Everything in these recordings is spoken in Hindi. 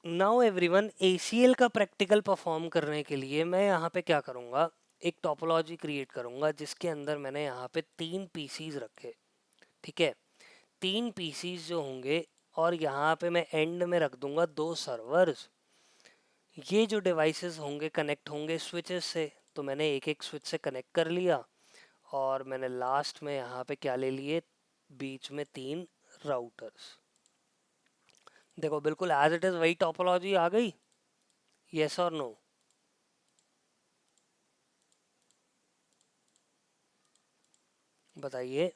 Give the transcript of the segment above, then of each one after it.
नाउ एवरीवन, ACL का प्रैक्टिकल परफॉर्म करने के लिए मैं यहाँ पे क्या करूँगा, एक टोपोलॉजी क्रिएट करूँगा जिसके अंदर मैंने यहाँ पे 3 PCs रखे। ठीक है, 3 PCs जो होंगे, और यहाँ पे मैं एंड में रख दूंगा 2 सर्वर्स। ये जो डिवाइसेस होंगे कनेक्ट होंगे स्विचेस से, तो मैंने एक एक स्विच से कनेक्ट कर लिया। और मैंने लास्ट में यहाँ पे क्या ले लिए, बीच में 3 राउटर्स। देखो बिल्कुल एज इट इज वही टोपोलॉजी आ गई। यस और नो? बताइए।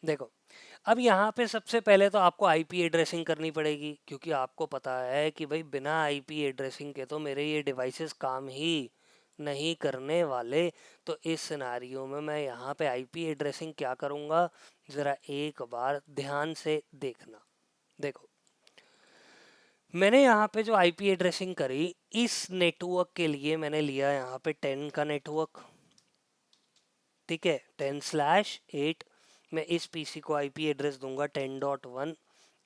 देखो, अब यहाँ पे सबसे पहले तो आपको आईपी एड्रेसिंग करनी पड़ेगी, क्योंकि आपको पता है कि भाई बिना आईपी एड्रेसिंग के तो मेरे ये डिवाइसेस काम ही नहीं करने वाले। तो इस सिनारियो में मैं यहाँ पे आईपी एड्रेसिंग क्या करूँगा, ज़रा एक बार ध्यान से देखना। देखो, मैंने यहाँ पे जो आईपी एड्रेसिंग करी, इस नेटवर्क के लिए मैंने लिया यहाँ पे 10 का नेटवर्क। ठीक है, 10/8। मैं इस पीसी को आईपी एड्रेस दूंगा 10.1,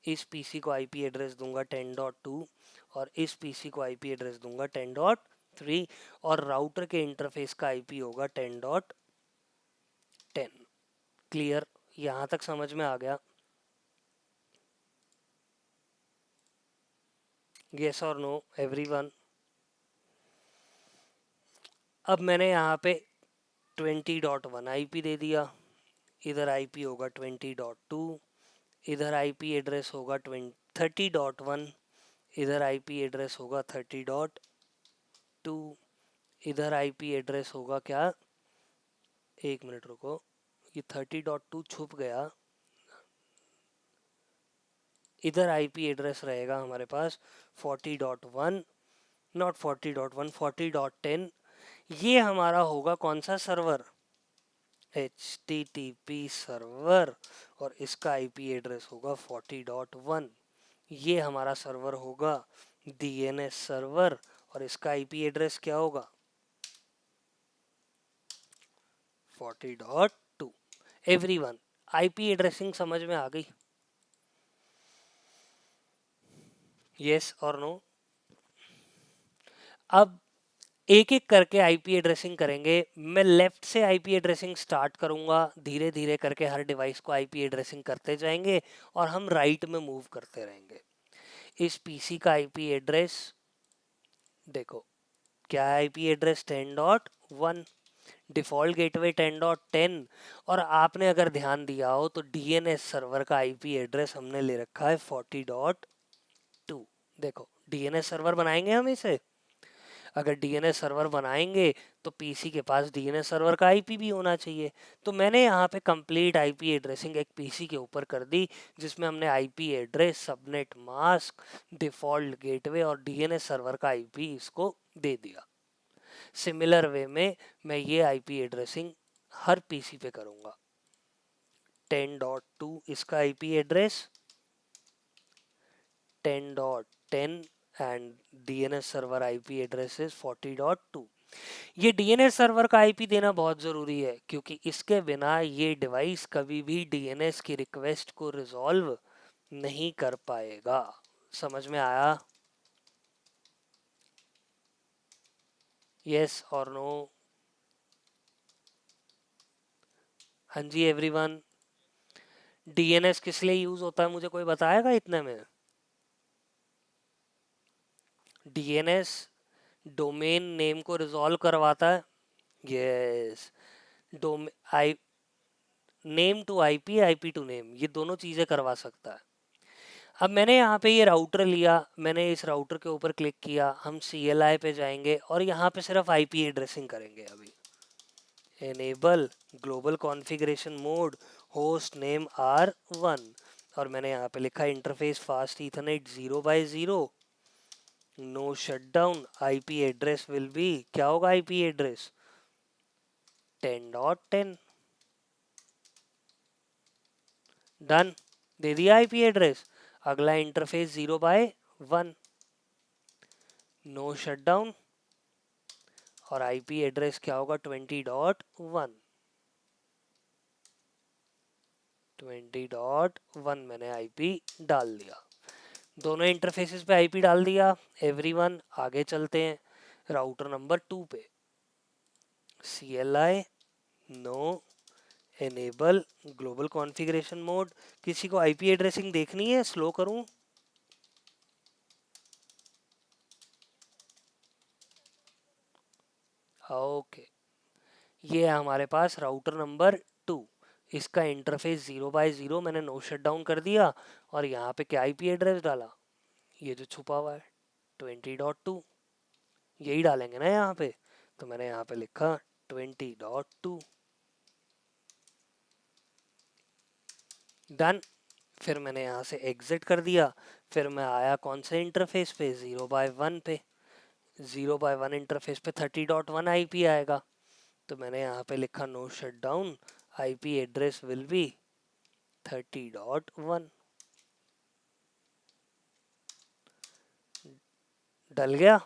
इस पीसी को आईपी एड्रेस दूंगा 10.2, और इस पीसी को आईपी एड्रेस दूंगा 10.3, और राउटर के इंटरफेस का आईपी होगा 10.10। क्लियर? यहां तक समझ में आ गया? यस और नो एवरीवन? अब मैंने यहाँ पे 20.1 आईपी दे दिया, इधर आईपी होगा 20.2, इधर आईपी एड्रेस होगा 30.1, इधर आईपी एड्रेस होगा 30.2, इधर आईपी एड्रेस होगा क्या, एक मिनट रुको, ये 30.2 छुप गया। इधर आईपी एड्रेस रहेगा हमारे पास 40.1, नॉट 40.1, 40.10। ये हमारा होगा कौन सा सर्वर, HTTP सर्वर, और इसका आईपी एड्रेस होगा 40.1। ये हमारा सर्वर होगा DNS सर्वर, और इसका आईपी एड्रेस क्या होगा, 40.2। एवरीवन, आईपी एड्रेसिंग समझ में आ गई? यस और नो? अब एक एक करके आईपी एड्रेसिंग करेंगे। मैं लेफ्ट से आईपी एड्रेसिंग स्टार्ट करूंगा, धीरे धीरे करके हर डिवाइस को आईपी एड्रेसिंग करते जाएंगे, और हम राइट में मूव करते रहेंगे। इस पीसी का आईपी एड्रेस देखो, क्या आईपी एड्रेस 10.1, डिफॉल्ट गेटवे 10.10। और आपने अगर ध्यान दिया हो तो डीएनएस सर्वर का आईपी एड्रेस हमने ले रखा है 40.2। देखो, डीएनएस सर्वर बनाएंगे हम इसे, अगर डीएनएस सर्वर बनाएंगे तो पीसी के पास डीएनएस सर्वर का आईपी भी होना चाहिए। तो मैंने यहाँ पे कंप्लीट आईपी एड्रेसिंग एक पीसी के ऊपर कर दी, जिसमें हमने IP address, subnet mask, default gateway और डीएनएस सर्वर का आईपी इसको दे दिया। सिमिलर वे में मैं ये आईपी एड्रेसिंग हर पीसी पे करूंगा। 10.2 इसका IP address, 10.10, and DNS server IP address is 40.2। ये डीएनएस सर्वर का आईपी देना बहुत ज़रूरी है, क्योंकि इसके बिना ये डिवाइस कभी भी डीएनएस की रिक्वेस्ट को रिजॉल्व नहीं कर पाएगा। समझ में आया? यस और नो? हाँ जी एवरीवन। डीएनएस किस लिए यूज होता है, मुझे कोई बताएगा इतने में? डीएनएस डोमेन नेम को रिजॉल्व करवाता है। Yes, domain name to IP, IP to name, ये दोनों चीजें करवा सकता है। अब मैंने यहाँ पे ये राउटर लिया, मैंने इस राउटर के ऊपर क्लिक किया, हम CLI पे जाएंगे और यहाँ पे सिर्फ आईपी एड्रेसिंग करेंगे। अभी enable global configuration mode, host name R1, और मैंने यहाँ पे लिखा interface fast ethernet 0/0, no shutdown, IP address will be, क्या होगा आईपी एड्रेस, 10.10। डन, दे दिया आईपी एड्रेस। अगला इंटरफेस 0/1, नो शटडाउन, और आईपी एड्रेस क्या होगा, 20.1। 20.1 मैंने आईपी डाल दिया, दोनों इंटरफेसेस पे आईपी डाल दिया। एवरीवन, आगे चलते हैं राउटर नंबर 2 पे। CLI no enable global configuration mode. किसी को आईपी एड्रेसिंग देखनी है? स्लो करूं? ओके, ये है हमारे पास राउटर नंबर 2। इसका इंटरफेस 0 बाय 0 मैंने नो शट डाउन कर दिया, और यहाँ पे क्या आईपी एड्रेस डाला? ये जो छुपा हुआ है 20.2, यही डालेंगे ना यहाँ पे। तो मैंने यहाँ पे लिखा 20.2, डन। फिर मैंने यहाँ से एग्जिट कर दिया। फिर मैं आया कौन से इंटरफेस पे? 0 बाय 1 पे। 0 बाय 1 इंटरफेस पे 30.1 आईपी आएगा। तो मैंने यहाँ पे लिखा no shutdown, IP address will be 30.1। डल गया।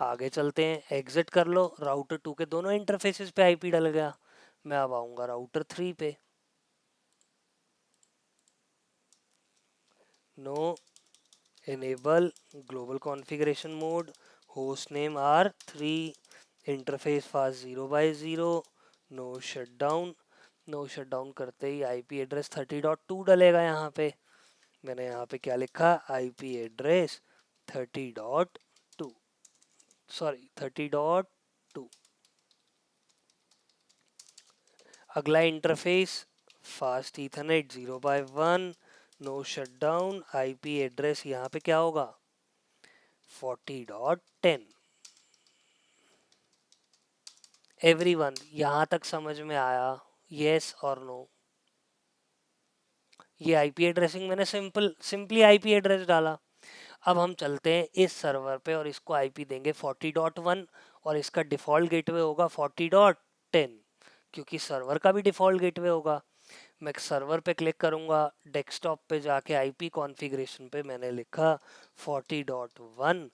आगे चलते हैं, एग्जिट कर लो। राउटर 2 के दोनों इंटरफेसेस पे आईपी डल गया। मैं अब आऊंगा राउटर 3 पे। No enable global configuration mode, host name R3, interface fast 0 by 0, no shutdown। No shutdown करते ही आईपी एड्रेस 30.2 डलेगा यहाँ पे। मैंने यहाँ पे क्या लिखा? IP address 30.2, sorry 30.2। अगला interface fast ethernet 0 by 1, no shutdown, IP address यहाँ पे क्या होगा? 40.10। एवरीवन, यहाँ तक समझ में आया? यस और नो? ये आईपी एड्रेसिंग मैंने सिंपली आईपी एड्रेस डाला। अब हम चलते हैं इस सर्वर पे और इसको आईपी देंगे 40.1, और इसका डिफॉल्ट गेटवे होगा 40.10, क्योंकि सर्वर का भी डिफॉल्ट गेटवे होगा। मैं सर्वर पे क्लिक करूंगा, डेस्कटॉप पे जाके आईपी कॉन्फ़िगरेशन पे मैंने लिखा 40.1,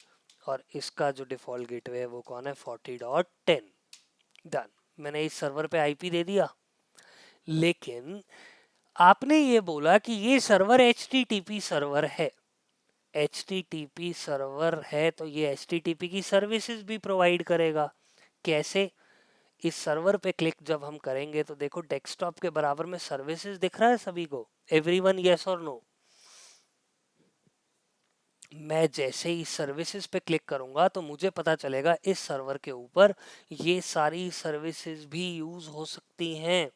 और इसका जो डिफॉल्ट गेटवे है वो कौन है? 40.10। डन। मैंने इस सर्वर पे आईपी दे दिया। लेकिन आपने ये बोला कि ये सर्वर HTTP सर्वर है। HTTP सर्वर है तो ये HTTP की सर्विसेज भी प्रोवाइड करेगा। कैसे? इस सर्वर पे क्लिक जब हम करेंगे तो देखो डेस्कटॉप के बराबर में सर्विसेज दिख रहा है सभी को। एवरीवन, यस और नो? मैं जैसे ही सर्विसेज पे क्लिक करूंगा तो मुझे पता चलेगा इस सर्वर के ऊपर ये सारी सर्विसेज भी यूज हो सकती हैं।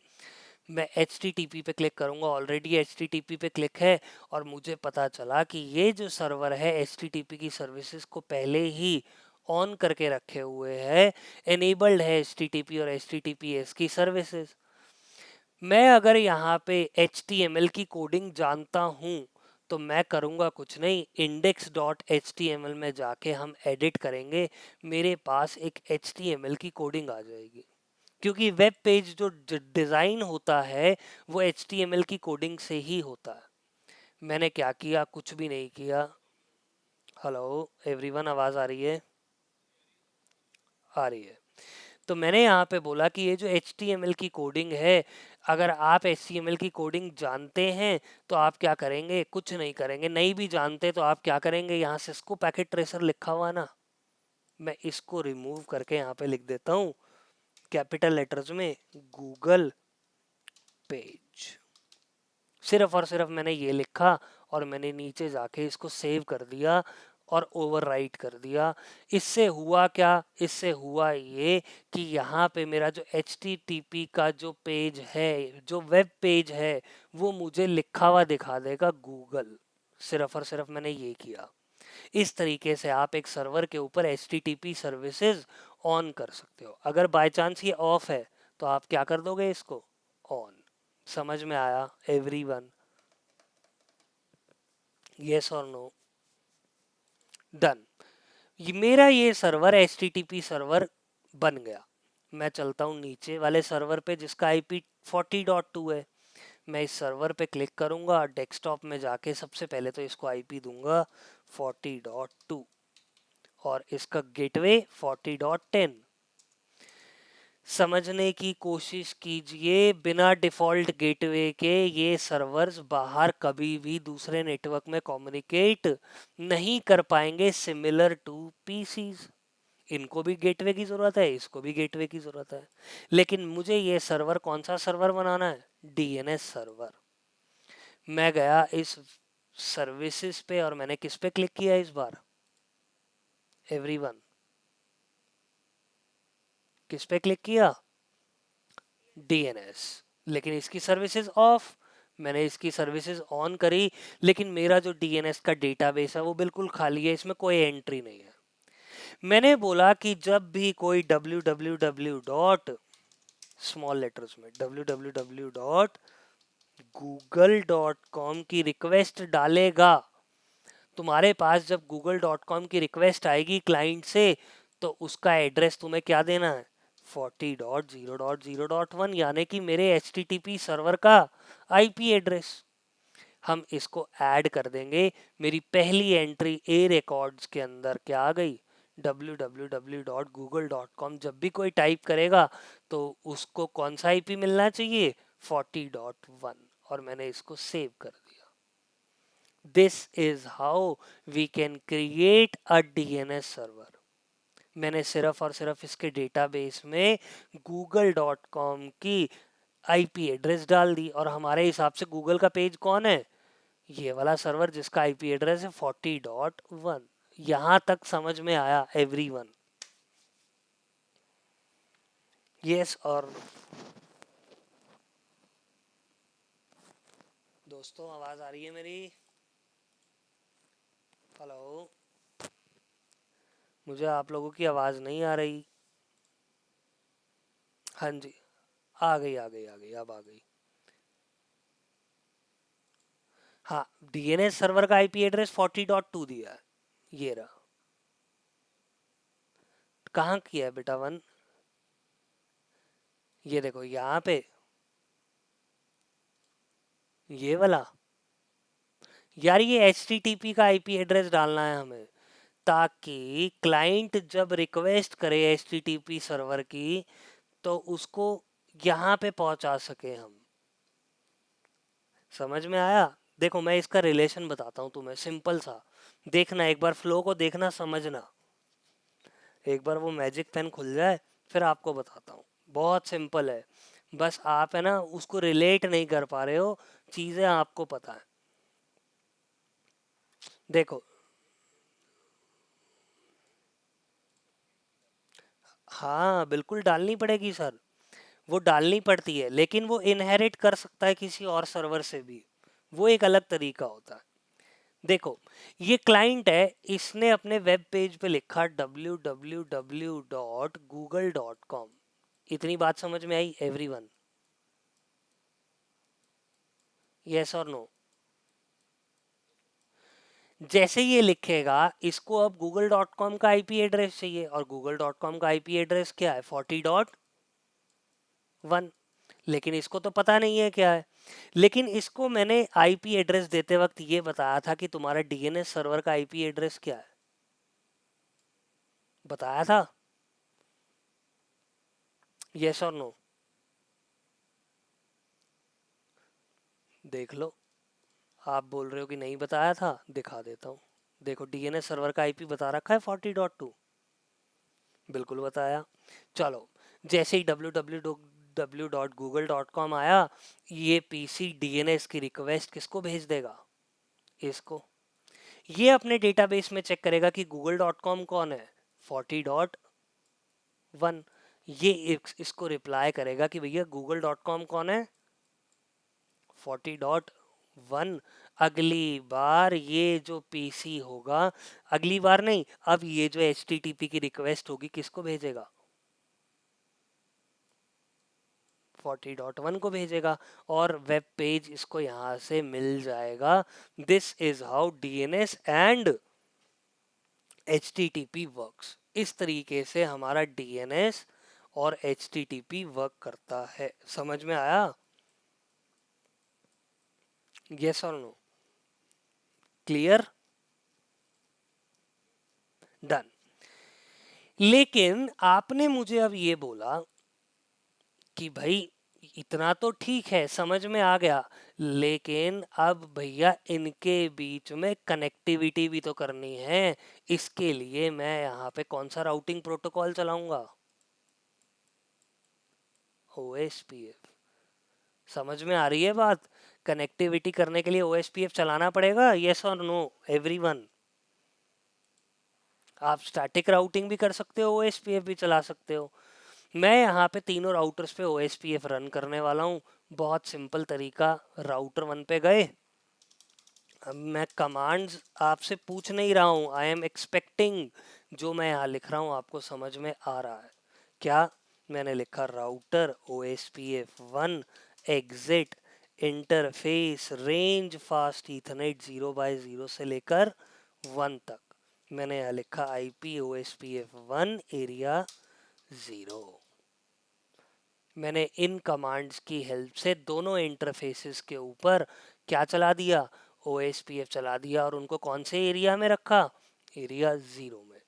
मैं HTTP पे क्लिक करूंगा, ऑलरेडी HTTP पे क्लिक है, और मुझे पता चला कि ये जो सर्वर है HTTP की सर्विसेज को पहले ही ऑन करके रखे हुए है, एनेबल्ड है HTTP और HTTPS की सर्विसेज। मैं अगर यहाँ पे HTML की कोडिंग जानता हूँ तो मैं करूँगा कुछ नहीं, index.html में जाके हम एडिट करेंगे, मेरे पास एक HTML की कोडिंग आ जाएगी। क्योंकि वेब पेज जो डिज़ाइन होता है वो HTML की कोडिंग से ही होता है। मैंने क्या किया? कुछ भी नहीं किया। हेलो एवरीवन, आवाज़ आ रही है? आ रही है। तो मैंने यहाँ पे बोला कि ये जो HTML की कोडिंग है, अगर आप HTML की कोडिंग जानते हैं तो आप क्या करेंगे? कुछ नहीं करेंगे। नहीं भी जानते तो आप क्या करेंगे? यहाँ सिस्को पैकेट ट्रेसर लिखा हुआ ना, मैं इसको रिमूव करके यहाँ पे लिख देता हूँ कैपिटल लेटर्स में, गूगल पेज। सिर्फ और सिर्फ मैंने ये लिखा और मैंने नीचे जाके इसको सेव कर दिया और ओवरराइट कर दिया। इससे हुआ क्या? इससे हुआ ये कि यहाँ पे मेरा जो HTTP का जो पेज है, जो वेब पेज है, वो मुझे लिखा हुआ दिखा देगा गूगल। सिर्फ और सिर्फ मैंने ये किया। इस तरीके से आप एक सर्वर के ऊपर HTTP सर्विसेज ऑन कर सकते हो। अगर बाय चांस ये ऑफ है तो आप क्या कर दोगे? इसको ऑन। समझ में आया एवरीवन? यस और नो? डन। मेरा ये सर्वर HTTP सर्वर बन गया। मैं चलता हूँ नीचे वाले सर्वर पे जिसका IP 40.2 है। मैं इस सर्वर पे क्लिक करूंगा, डेस्कटॉप में जाके सबसे पहले तो इसको IP दूंगा 40.2 और इसका गेटवे 40.10। समझने की कोशिश कीजिए, बिना डिफॉल्ट गेटवे के ये सर्वर्स बाहर कभी भी दूसरे नेटवर्क में कम्युनिकेट नहीं कर पाएंगे सिमिलर टू पीसीज। इनको भी गेटवे की जरूरत है, इसको भी गेटवे की जरूरत है, लेकिन मुझे ये सर्वर कौन सा सर्वर बनाना है? DNS server. मैं गया इस सर्विसेज पे और मैंने किस पे क्लिक किया इस बार? एवरीवन। किस पे क्लिक किया? डीएनएस। लेकिन इसकी सर्विसेज ऑफ। मैंने इसकी सर्विसेज ऑन करी, लेकिन मेरा जो डीएनएस का डेटाबेस है वो बिल्कुल खाली है, इसमें कोई एंट्री नहीं है। मैंने बोला कि जब भी कोई www डॉट, स्मॉल लेटर्स में, www डॉट google.com की रिक्वेस्ट डालेगा, तुम्हारे पास जब google.com की रिक्वेस्ट आएगी क्लाइंट से, तो उसका एड्रेस तुम्हें क्या देना है? 40.0.0.1, यानी कि मेरे HTTP सर्वर का आईपी एड्रेस। हम इसको ऐड कर देंगे। मेरी पहली एंट्री ए रिकॉर्ड्स के अंदर क्या आ गई? www.google.com। जब भी कोई टाइप करेगा तो उसको कौन सा आईपी मिलना चाहिए? 40.1। और मैंने इसको सेव कर दिया। This is how we can create a DNS server. मैंने सिर्फ और सिर्फ इसके डेटाबेस में google.com की आईपी एड्रेस डाल दी, और हमारे हिसाब से गूगल का पेज कौन है? ये वाला सर्वर जिसका आईपी एड्रेस है 40.1। यहां तक समझ में आया एवरीवन? यस और दोस्तों, आवाज आ रही है मेरी? हेलो? मुझे आप लोगों की आवाज नहीं आ रही। हाँ जी, आ गई आ गई आ गई, अब आ गई। हाँ, डीएनएस सर्वर का आईपी एड्रेस 40.2 दिया है। ये रहा। कहाँ किया है बेटा वन? ये देखो यहाँ पे, ये वाला। यार ये HTTP का आईपी एड्रेस डालना है हमें, ताकि क्लाइंट जब रिक्वेस्ट करे HTTP सर्वर की, तो उसको यहाँ पे पहुंचा सके हम। समझ में आया? देखो मैं इसका रिलेशन बताता हूँ तुम्हें, सिंपल सा। देखना एक बार, फ्लो को देखना, समझना। एक बार वो मैजिक पेन खुल जाए, फिर आपको बताता हूँ। बहुत सिंपल है, बस आप है ना उसको रिलेट नहीं कर पा रहे हो, चीजें आपको पता है। देखो, हाँ बिल्कुल डालनी पड़ेगी सर। वो डालनी पड़ती है, लेकिन वो इनहेरिट कर सकता है किसी और सर्वर से भी। वो एक अलग तरीका होता है। देखो, ये क्लाइंट है, इसने अपने वेब पेज पे लिखा www.google.com। इतनी बात समझ में आई एवरीवन? यस और नो? जैसे ये लिखेगा, इसको अब google.com का आईपी एड्रेस चाहिए, और google.com का आईपी एड्रेस क्या है? 40.1। लेकिन इसको तो पता नहीं है क्या है। लेकिन इसको मैंने आईपी एड्रेस देते वक्त ये बताया था कि तुम्हारा डीएनएस सर्वर का आईपी एड्रेस क्या है? बताया था? यस और नो? देख लो। आप बोल रहे हो कि नहीं बताया था, दिखा देता हूँ। देखो, डीएनएस सर्वर का आईपी बता रखा है 40.2। बिल्कुल बताया। चलो, जैसे ही www.google.com आया, ये पीसी डीएनएस की रिक्वेस्ट किसको भेज देगा? इसको। ये अपने डेटाबेस में चेक करेगा कि google.com कौन है? 40.1। ये इसको रिप्लाई करेगा कि भैया google.com कौन है? 40.1। अगली बार ये जो पीसी होगा, अगली बार नहीं, अब ये जो HTTP की रिक्वेस्ट होगी किसको भेजेगा? 40.1 को भेजेगा, और वेब पेज इसको यहां से मिल जाएगा। This is how DNS and HTTP works. इस तरीके से हमारा डीएनएस और HTTP वर्क करता है। समझ में आया? यस और नो? क्लियर? डन। लेकिन आपने मुझे अब ये बोला कि भाई इतना तो ठीक है, समझ में आ गया, लेकिन अब भैया इनके बीच में कनेक्टिविटी भी तो करनी है। इसके लिए मैं यहाँ पे कौन सा राउटिंग प्रोटोकॉल चलाऊंगा? OSPF। समझ में आ रही है बात? कनेक्टिविटी करने के लिए OSPF चलाना पड़ेगा, यस और नो एवरीवन? आप स्टैटिक राउटिंग भी कर सकते हो, OSPF भी चला सकते हो। मैं यहाँ पे तीनों राउटर्स पे OSPF रन करने वाला हूँ। बहुत सिंपल तरीका, राउटर 1 पे गए। अब मैं कमांड्स आपसे पूछ नहीं रहा हूँ, आई एम एक्सपेक्टिंग जो मैं यहाँ लिख रहा हूँ आपको समझ में आ रहा है क्या? मैंने लिखा router OSPF1 exit interface range fast Ethernet 0x0 से लेकर 1 तक। मैंने यहाँ लिखा IP OSPF1 एरिया 0। मैंने इन कमांड्स की हेल्प से दोनों इंटरफेसेस के ऊपर क्या चला दिया? OSPF चला दिया। और उनको कौन से एरिया में रखा? एरिया 0 में।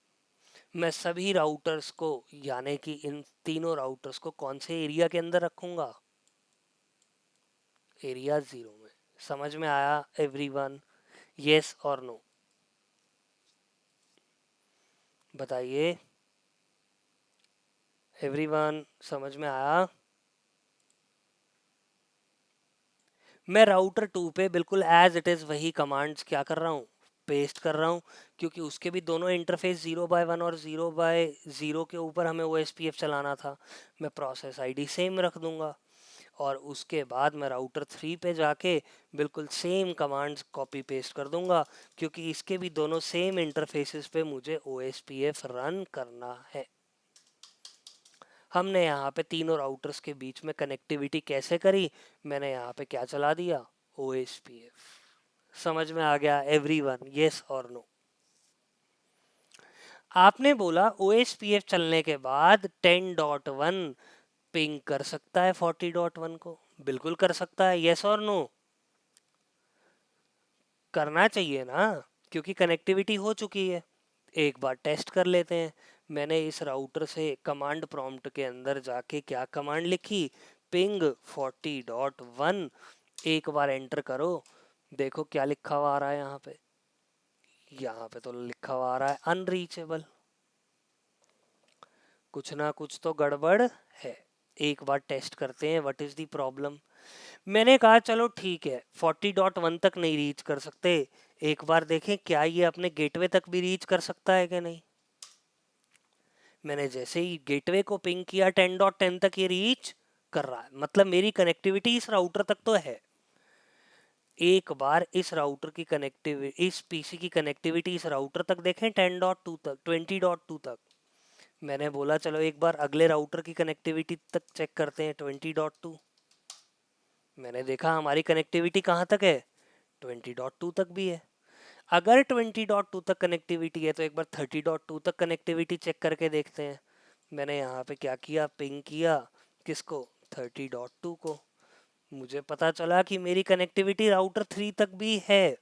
मैं सभी राउटर्स को, यानी कि इन तीनों राउटर्स को कौन से एरिया के अंदर रखूंगा? एरिया 0 में। समझ में आया एवरीवन? यस और नो बताइए एवरीवन, समझ में आया? मैं राउटर 2 पे बिल्कुल एज इट इज वही कमांड्स क्या कर रहा हूँ, पेस्ट कर रहा हूँ, क्योंकि उसके भी दोनों इंटरफेस 0x1 और 0x0 के ऊपर हमें OSPF चलाना था। मैं प्रोसेस आईडी सेम रख दूंगा और उसके बाद मैं राउटर 3 पे जाके बिल्कुल सेम कमांड्स कॉपी पेस्ट कर दूंगा, क्योंकि इसके भी दोनों सेम इंटरफेसेस पे मुझे OSPF रन करना है। हमने यहाँ पे तीनों राउटर्स के बीच में कनेक्टिविटी कैसे करी? मैंने यहाँ पे क्या चला दिया? OSPF। समझ में आ गया एवरीवन? यस और नो? आपने बोला OSPF चलने के बाद 10.1 पिंग कर सकता है 40.1 को। बिल्कुल कर सकता है, यस और नो? करना चाहिए ना, क्योंकि कनेक्टिविटी हो चुकी है। एक बार टेस्ट कर लेते हैं। मैंने इस राउटर से कमांड प्रॉम्प्ट के अंदर जाके क्या कमांड लिखी? पिंग 40.1। एक बार एंटर करो, देखो क्या लिखा हुआ आ रहा है यहाँ पे। यहाँ पे तो लिखा हुआ आ रहा है अनरीचेबल। कुछ ना कुछ तो गड़बड़ है। एक बार टेस्ट करते हैं व्हाट इज द प्रॉब्लम। मैंने कहा चलो ठीक है, 40.1 तक नहीं रीच कर सकते, एक बार देखें क्या ये अपने गेटवे तक भी रीच कर सकता है कि नहीं। मैंने जैसे ही गेटवे को पिंग किया 10.10 तक ये रीच कर रहा है, मतलब मेरी कनेक्टिविटी इस राउटर तक तो है। एक बार इस राउटर की कनेक्टिविटी, इस पीसी की कनेक्टिविटी इस राउटर तक देखें 10.2 तक, 20.2 तक। मैंने बोला चलो एक बार अगले राउटर की कनेक्टिविटी तक चेक करते हैं 20.2। मैंने देखा हमारी कनेक्टिविटी कहाँ तक है? 20.2 तक भी है। अगर 20.2 तक कनेक्टिविटी है तो एक बार 30.2 तक कनेक्टिविटी चेक करके देखते हैं। मैंने यहाँ पे क्या किया? पिंग किया किसको? 30.2 को। मुझे पता चला कि मेरी कनेक्टिविटी राउटर 3 तक भी है।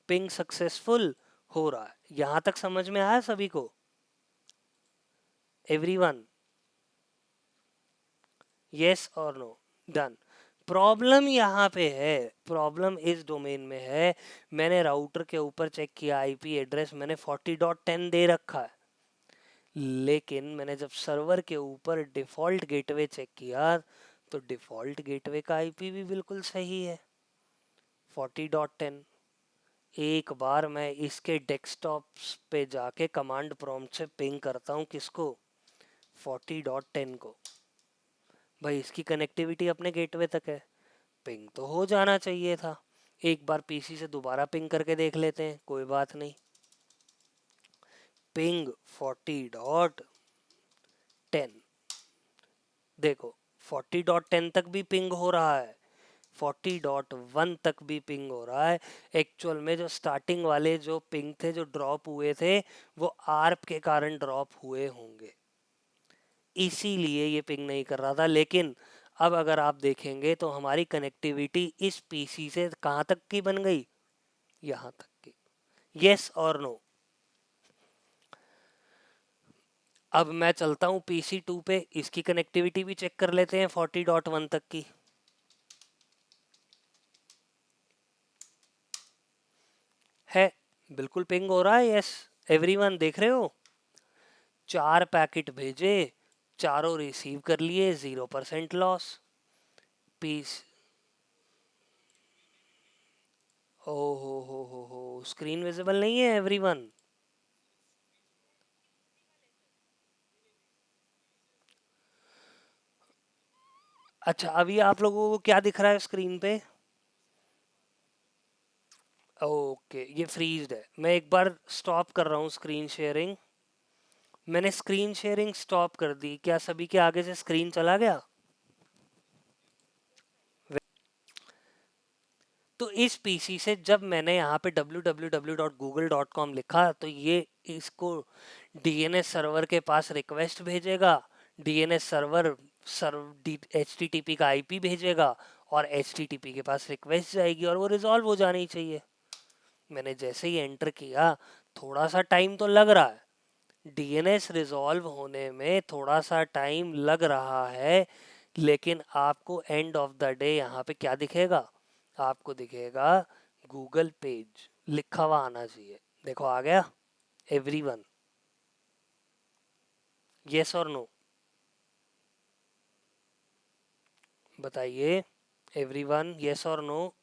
पिंग सक्सेसफुल हो रहा है। यहाँ तक समझ में आया सभी को एवरीवन? यस और नो? डन। प्रॉब्लम यहाँ पे है, प्रॉब्लम इस डोमेन में है। मैंने राउटर के ऊपर चेक किया, आईपी एड्रेस मैंने 40.10 दे रखा है, लेकिन मैंने जब सर्वर के ऊपर डिफॉल्ट गेटवे चेक किया तो डिफॉल्ट गेटवे का आईपी भी बिल्कुल सही है, 40.10। एक बार मैं इसके डेस्कटॉप पे जाके कमांड प्रॉम्प्ट से पिंग करता हूँ किसको? 40.10 को। भाई इसकी कनेक्टिविटी अपने गेटवे तक है, पिंग तो हो जाना चाहिए था। एक बार पीसी से दोबारा पिंग करके देख लेते हैं, कोई बात नहीं। पिंग 40.10, देखो 40.10 तक भी पिंग हो रहा है, 40.1 तक भी पिंग हो रहा है। एक्चुअल में जो स्टार्टिंग वाले जो पिंग थे जो ड्रॉप हुए थे वो आर्प के कारण ड्रॉप हुए होंगे, इसीलिए ये पिंग नहीं कर रहा था। लेकिन अब अगर आप देखेंगे तो हमारी कनेक्टिविटी इस पीसी से कहाँ तक की बन गई? यहाँ तक की। यस और नो? अब मैं चलता हूँ PC2 पे, इसकी कनेक्टिविटी भी चेक कर लेते हैं 40.1 तक की। है, बिल्कुल पिंग हो रहा है, यस एवरीवन देख रहे हो। 4 पैकेट भेजे, चारों रिसीव कर लिए, 0% लॉस। पीस, ओ हो, स्क्रीन विजिबल नहीं है एवरीवन। अच्छा, अभी आप लोगों को क्या दिख रहा है स्क्रीन पे? ओके, ये फ्रीज्ड है। मैं एक बार स्टॉप कर रहा हूँ स्क्रीन शेयरिंग। मैंने स्क्रीन शेयरिंग स्टॉप कर दी, क्या सभी के आगे से स्क्रीन चला गया? तो इस पीसी से जब मैंने यहाँ पे www.google.com लिखा, तो ये इसको डीएनएस सर्वर के पास रिक्वेस्ट भेजेगा। डीएनएस सर्वर सर्व एचटीटीपी का आईपी भेजेगा, और एचटीटीपी के पास रिक्वेस्ट जाएगी, और वो रिजॉल्व हो जानी चाहिए। मैंने जैसे ही एंटर किया, थोड़ा सा टाइम तो लग रहा है, डीएनएस रिजॉल्व होने में थोड़ा सा टाइम लग रहा है, लेकिन आपको एंड ऑफ द डे यहाँ पे क्या दिखेगा? आपको दिखेगा गूगल पेज लिखा हुआ आना चाहिए। देखो आ गया एवरीवन, यस और नो, बताइए एवरीवन, यस और नो।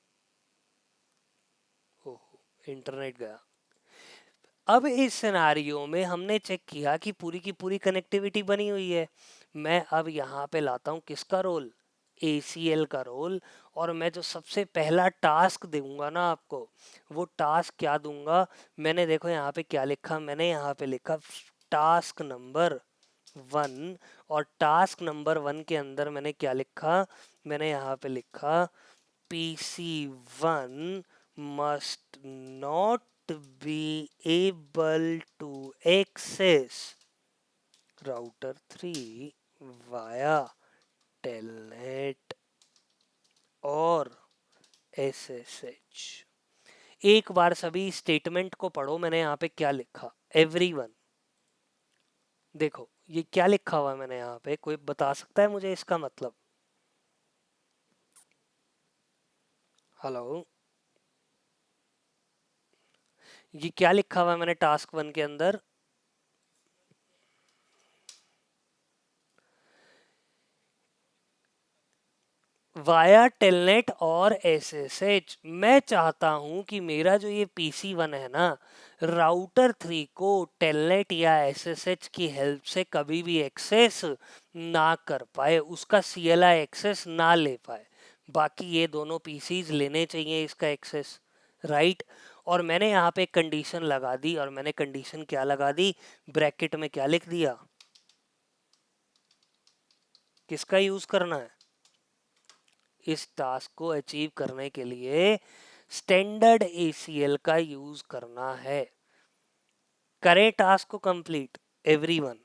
ओह, इंटरनेट गया। अब इस सिनारियो में हमने चेक किया कि पूरी की पूरी कनेक्टिविटी बनी हुई है। मैं अब यहाँ पे लाता हूँ किसका रोल? ACL का रोल। और मैं जो सबसे पहला टास्क दूंगा ना आपको, वो टास्क क्या दूंगा? मैंने देखो यहाँ पे क्या लिखा, मैंने यहाँ पे लिखा टास्क नंबर 1। और टास्क नंबर 1 के अंदर मैंने क्या लिखा? मैंने यहाँ पे लिखा PC1 must not be able to access router 3 via telnet और SSH। एक बार सभी स्टेटमेंट को पढ़ो, मैंने यहाँ पे क्या लिखा एवरीवन। देखो ये क्या लिखा हुआ है मैंने यहाँ पे, कोई बता सकता है मुझे इसका मतलब? हेलो, ये क्या लिखा हुआ है मैंने टास्क 1 के अंदर? वाया टेलनेट और SSH। मैं चाहता हूं कि मेरा जो ये PC1 है ना, राउटर 3 को टेलनेट या SSH की हेल्प से कभी भी एक्सेस ना कर पाए, उसका CLI एक्सेस ना ले पाए। बाकी ये दोनों PCs लेने चाहिए इसका एक्सेस, राइट? और मैंने यहाँ पे एक कंडीशन लगा दी, और मैंने कंडीशन क्या लगा दी? ब्रैकेट में क्या लिख दिया? किसका यूज करना है? इस टास्क को अचीव करने के लिए स्टैंडर्ड ACL का यूज करना है। करें टास्क को कंप्लीट एवरीवन।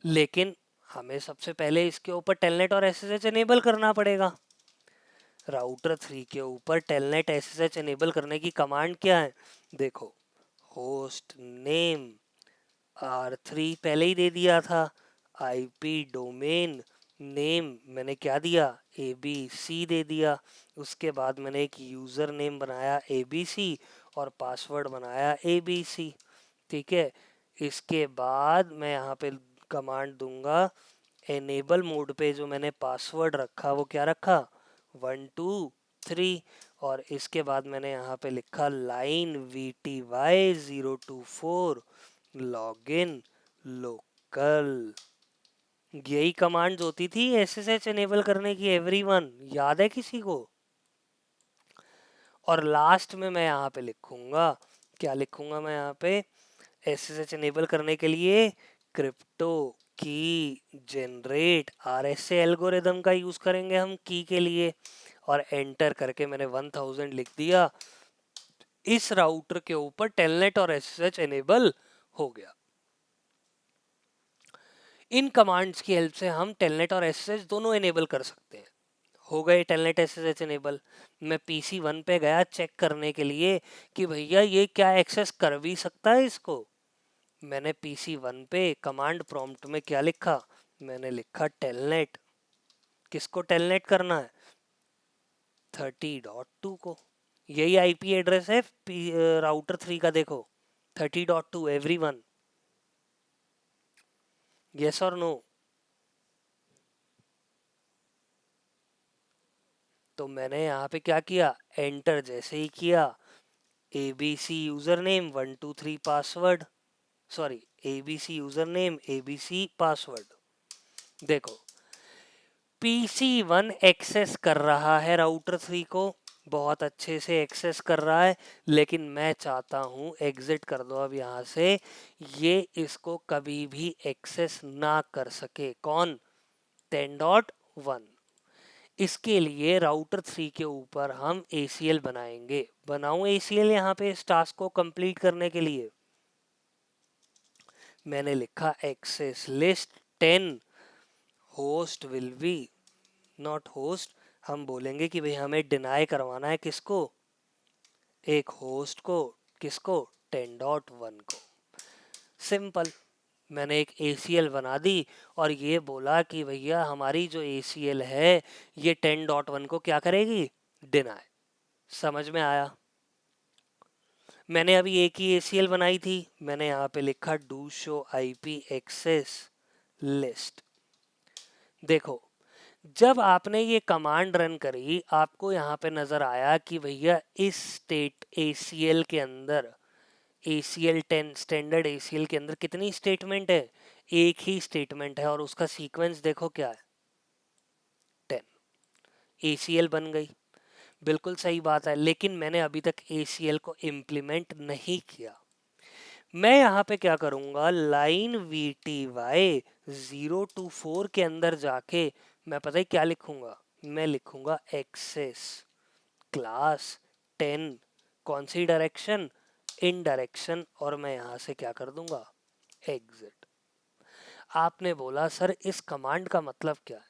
लेकिन हमें सबसे पहले इसके ऊपर टेलनेट और SSH एनेबल करना पड़ेगा। राउटर 3 के ऊपर टेलनेट SSH एनेबल करने की कमांड क्या है? देखो, होस्ट नेम R3 पहले ही दे दिया था। IP डोमेन नेम मैंने क्या दिया? ABC दे दिया। उसके बाद मैंने एक यूजर नेम बनाया ABC, और पासवर्ड बनाया ABC। ठीक है, इसके बाद मैं यहाँ पे कमांड दूंगा एनेबल मोड पे। जो मैंने पासवर्ड रखा वो क्या रखा? 123। और इसके बाद मैंने यहाँ पे लिखा लाइन VTY024 लॉगिन लोकल। यही कमांड होती थी SSH एनेबल करने की एवरीवन, याद है किसी को? और लास्ट में मैं यहाँ पे लिखूंगा, क्या लिखूंगा मैं यहाँ पे? SSH एनेबल करने के लिए क्रिप्टो की जनरेट RSA एल्गोरिदम का यूज करेंगे हम की के लिए। और एंटर करके मैंने 1000 लिख दिया। इस राउटर के ऊपर टेलनेट और SSH एनेबल हो गया। इन कमांड्स की हेल्प से हम टेलनेट और SSH दोनों एनेबल कर सकते हैं। हो गए टेलनेट SSH एनेबल। मैं PC1 पे गया चेक करने के लिए कि भैया ये क्या एक्सेस कर भी सकता है इसको। मैंने PC1 पे कमांड प्रॉम्प्ट में क्या लिखा, मैंने लिखा टेलनेट। किसको टेलनेट करना है, 30.2 को। यही आईपी एड्रेस है राउटर 3 का, देखो 30.2 एवरीवन, यस और नो। तो मैंने यहाँ पे क्या किया, एंटर जैसे ही किया, ABC user name 123 password, sorry ABC user name ABC password. देखो PC1 एक्सेस कर रहा है राउटर 3 को, बहुत अच्छे से एक्सेस कर रहा है, लेकिन मैं चाहता हूं एग्जिट कर दो अब यहाँ से, ये इसको कभी भी एक्सेस ना कर सके। कौन, 10.1। इसके लिए राउटर 3 के ऊपर हम ACL बनाएंगे। बनाऊं ACL यहाँ पे इस टास्क को कंप्लीट करने के लिए, मैंने लिखा access list 10 host will be not host. हम बोलेंगे कि भाई हमें डिनाई करवाना है किसको, एक होस्ट को, किसको, 10.1 को। सिंपल, मैंने एक ACL बना दी और ये बोला कि भैया हमारी जो ACL है ये 10.1 को क्या करेगी, डिनाई। समझ में आया। मैंने अभी एक ही ACL बनाई थी, मैंने यहाँ पे लिखा do show IP access list. देखो जब आपने ये कमांड रन करी, आपको यहाँ पे नजर आया कि भैया इस स्टेट ACL के अंदर, ACL 10 स्टैंडर्ड ACL के अंदर कितनी स्टेटमेंट है, एक ही स्टेटमेंट है, और उसका सीक्वेंस देखो क्या है, 10। ACL बन गई, बिल्कुल सही बात है, लेकिन मैंने अभी तक ACL को इम्प्लीमेंट नहीं किया। मैं यहाँ पे क्या करूंगा, लाइन VTY 0 to 4 के अंदर जाके मैं पता है क्या लिखूंगा, मैं लिखूंगा एक्सेस क्लास 10, कौन सी डायरेक्शन, इन डायरेक्शन, और मैं यहां से क्या कर दूंगा, एग्जिट। आपने बोला सर इस कमांड का मतलब क्या है,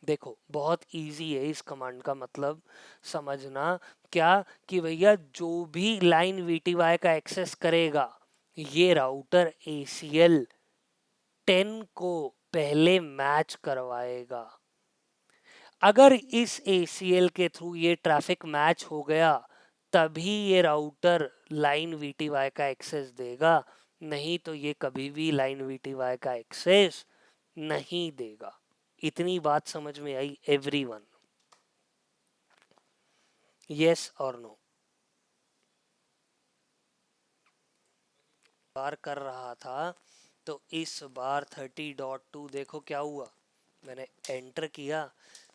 देखो बहुत इजी है इस कमांड का मतलब समझना। क्या कि भैया जो भी लाइन VTY का एक्सेस करेगा, ये राउटर ACL 10 को पहले मैच करवाएगा। अगर इस ACL के थ्रू ये ट्रैफिक मैच हो गया, तभी ये राउटर लाइन VTY का एक्सेस देगा, नहीं तो ये कभी भी लाइन VTY का एक्सेस नहीं देगा। इतनी बात समझ में आई एवरीवन, यस और नो। बार कर रहा था, तो इस बार 30.2 देखो क्या हुआ, मैंने एंटर किया,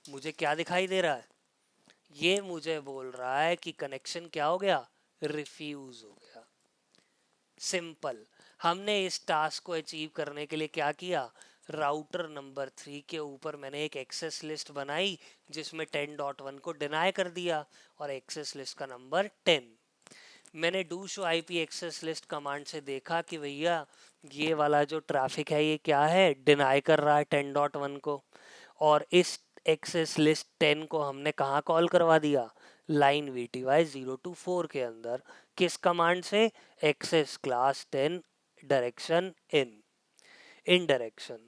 मुझे क्या दिखाई दे रहा है, ये मुझे बोल रहा है कि कनेक्शन क्या हो गया, रिफ्यूज हो गया। सिंपल, हमने इस टास्क को अचीव करने के लिए क्या किया, राउटर नंबर 3 के ऊपर मैंने एक एक्सेस लिस्ट बनाई जिसमें 10.1 को डिनाई कर दिया, और एक्सेस लिस्ट का नंबर 10। मैंने do show IP access list command से देखा कि भैया ये वाला जो ट्रैफिक है ये क्या है, डिनाई कर रहा है 10.1 को, और इस एक्सेस लिस्ट 10 को हमने कहाँ कॉल करवा दिया, लाइन VTY 0 to 4 के अंदर, किस कमांड से, access class 10 direction in direction.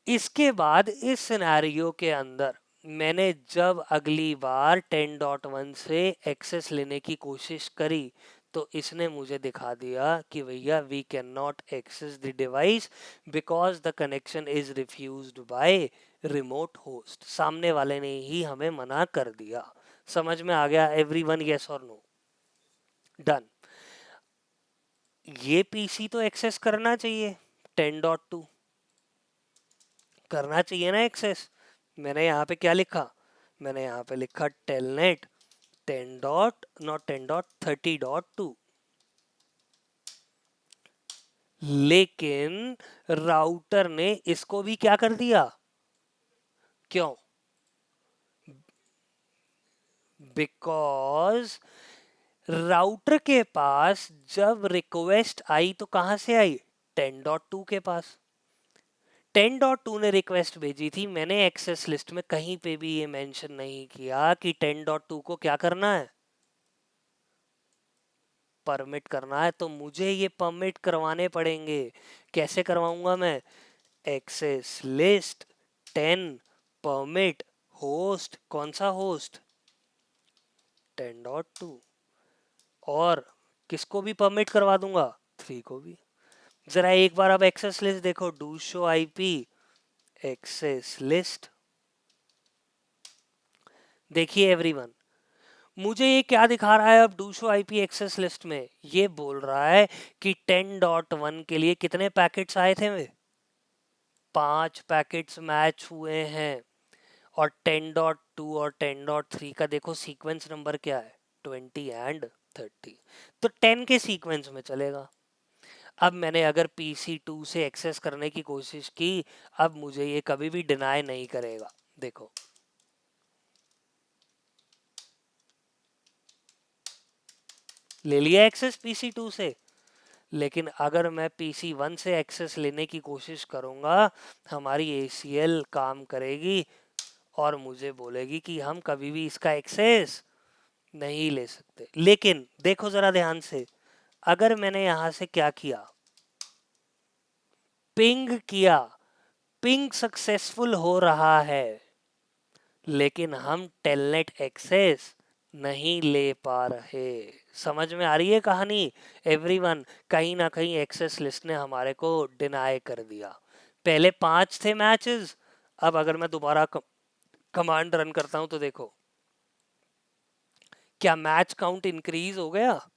इसके बाद इस सिनेरियो के अंदर मैंने जब अगली बार 10.1 से एक्सेस लेने की कोशिश करी, तो इसने मुझे दिखा दिया कि भैया we can not access the device because the connection is refused by remote host. सामने वाले ने ही हमें मना कर दिया। समझ में आ गया एवरीवन, यस और नो, डन। ये PC तो एक्सेस करना चाहिए, 10.2 करना चाहिए ना एक्सेस। मैंने यहाँ पे क्या लिखा, मैंने यहाँ पे लिखा टेलनेट 10 डॉट नॉट 10 डॉट 30.2, लेकिन राउटर ने इसको भी क्या कर दिया, क्यों, बिकॉज राउटर के पास जब रिक्वेस्ट आई तो कहां से आई, 10.2 के पास। 10.2 ने रिक्वेस्ट भेजी थी, मैंने एक्सेस लिस्ट में कहीं पे भी ये मेंशन नहीं किया कि 10.2 को क्या करना है, परमिट करना है तो मुझे ये परमिट करवाने पड़ेंगे। कैसे करवाऊंगा मैं? एक्सेस लिस्ट 10 परमिट होस्ट, कौन सा होस्ट? 10.2। और किसको भी परमिट करवा दूंगा? 3 को भी। जरा एक बार अब एक्सेस लिस्ट देखो, do show IP access list. देखिए एवरीवन, मुझे ये क्या दिखा रहा है अब do show IP access list में? ये बोल रहा है कि 10.1 के लिए कितने पैकेट्स आए थे? वे 5 पैकेट्स मैच हुए हैं। और 10.2 और 10.3 का देखो सीक्वेंस नंबर क्या है, 20 एंड 30, तो 10 के सीक्वेंस में चलेगा। अब मैंने अगर PC2 से एक्सेस करने की कोशिश की, अब मुझे ये कभी भी डिनाई नहीं करेगा। देखो ले लिया एक्सेस PC2 से, लेकिन अगर मैं PC1 से एक्सेस लेने की कोशिश करूंगा, हमारी ACL काम करेगी और मुझे बोलेगी कि हम कभी भी इसका एक्सेस नहीं ले सकते। लेकिन देखो जरा ध्यान से, अगर मैंने यहां से क्या किया, पिंग किया, पिंग सक्सेसफुल हो रहा है, लेकिन हम टेलनेट एक्सेस नहीं ले पा रहे। समझ में आ रही है कहानी एवरीवन? कहीं ना कहीं एक्सेस लिस्ट ने हमारे को डिनाई कर दिया। पहले 5 थे मैचेस, अब अगर मैं दोबारा कमांड रन करता हूं तो देखो, क्या मैच काउंट इंक्रीज हो गया?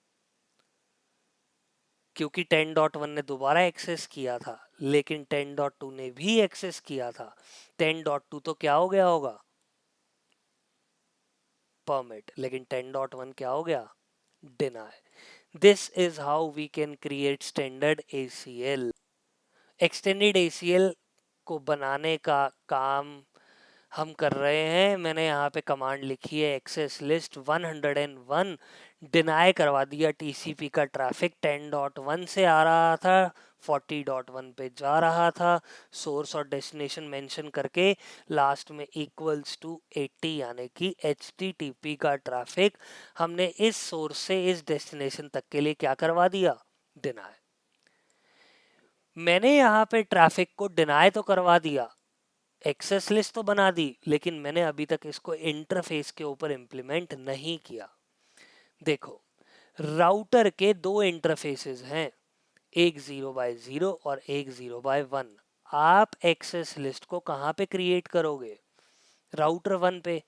क्योंकि 10.1 ने दोबारा एक्सेस किया था, लेकिन 10.2 ने भी एक्सेस किया था। 10.2 तो क्या हो गया होगा? परमिट। लेकिन 10.1 क्या हो गया? Deny. This is how we can create standard ACL। Extended ACL को बनाने का काम हम कर रहे हैं। मैंने यहाँ पे कमांड लिखी है एक्सेस लिस्ट 101, डिनाई करवा दिया TCP का ट्रैफिक। 10.1 से आ रहा था, 40.1 पे जा रहा था, सोर्स और डेस्टिनेशन मेंशन करके लास्ट में इक्वल्स टू 80 यानी कि HTTP का ट्रैफिक हमने इस सोर्स से इस डेस्टिनेशन तक के लिए क्या करवा दिया? डिनाई। मैंने यहाँ पे ट्रैफिक को डिनाई तो करवा दिया, एक्सेस लिस्ट तो बना दी, लेकिन मैंने अभी तक इसको इंटरफेस के ऊपर इंप्लीमेंट नहीं किया। देखो, राउटर के दो इंटरफेसेस हैं, एक 0x0 और एक 0x1। आप एक्सेस लिस्ट को कहाँ पे क्रिएट करोगे? राउटर 1 पे।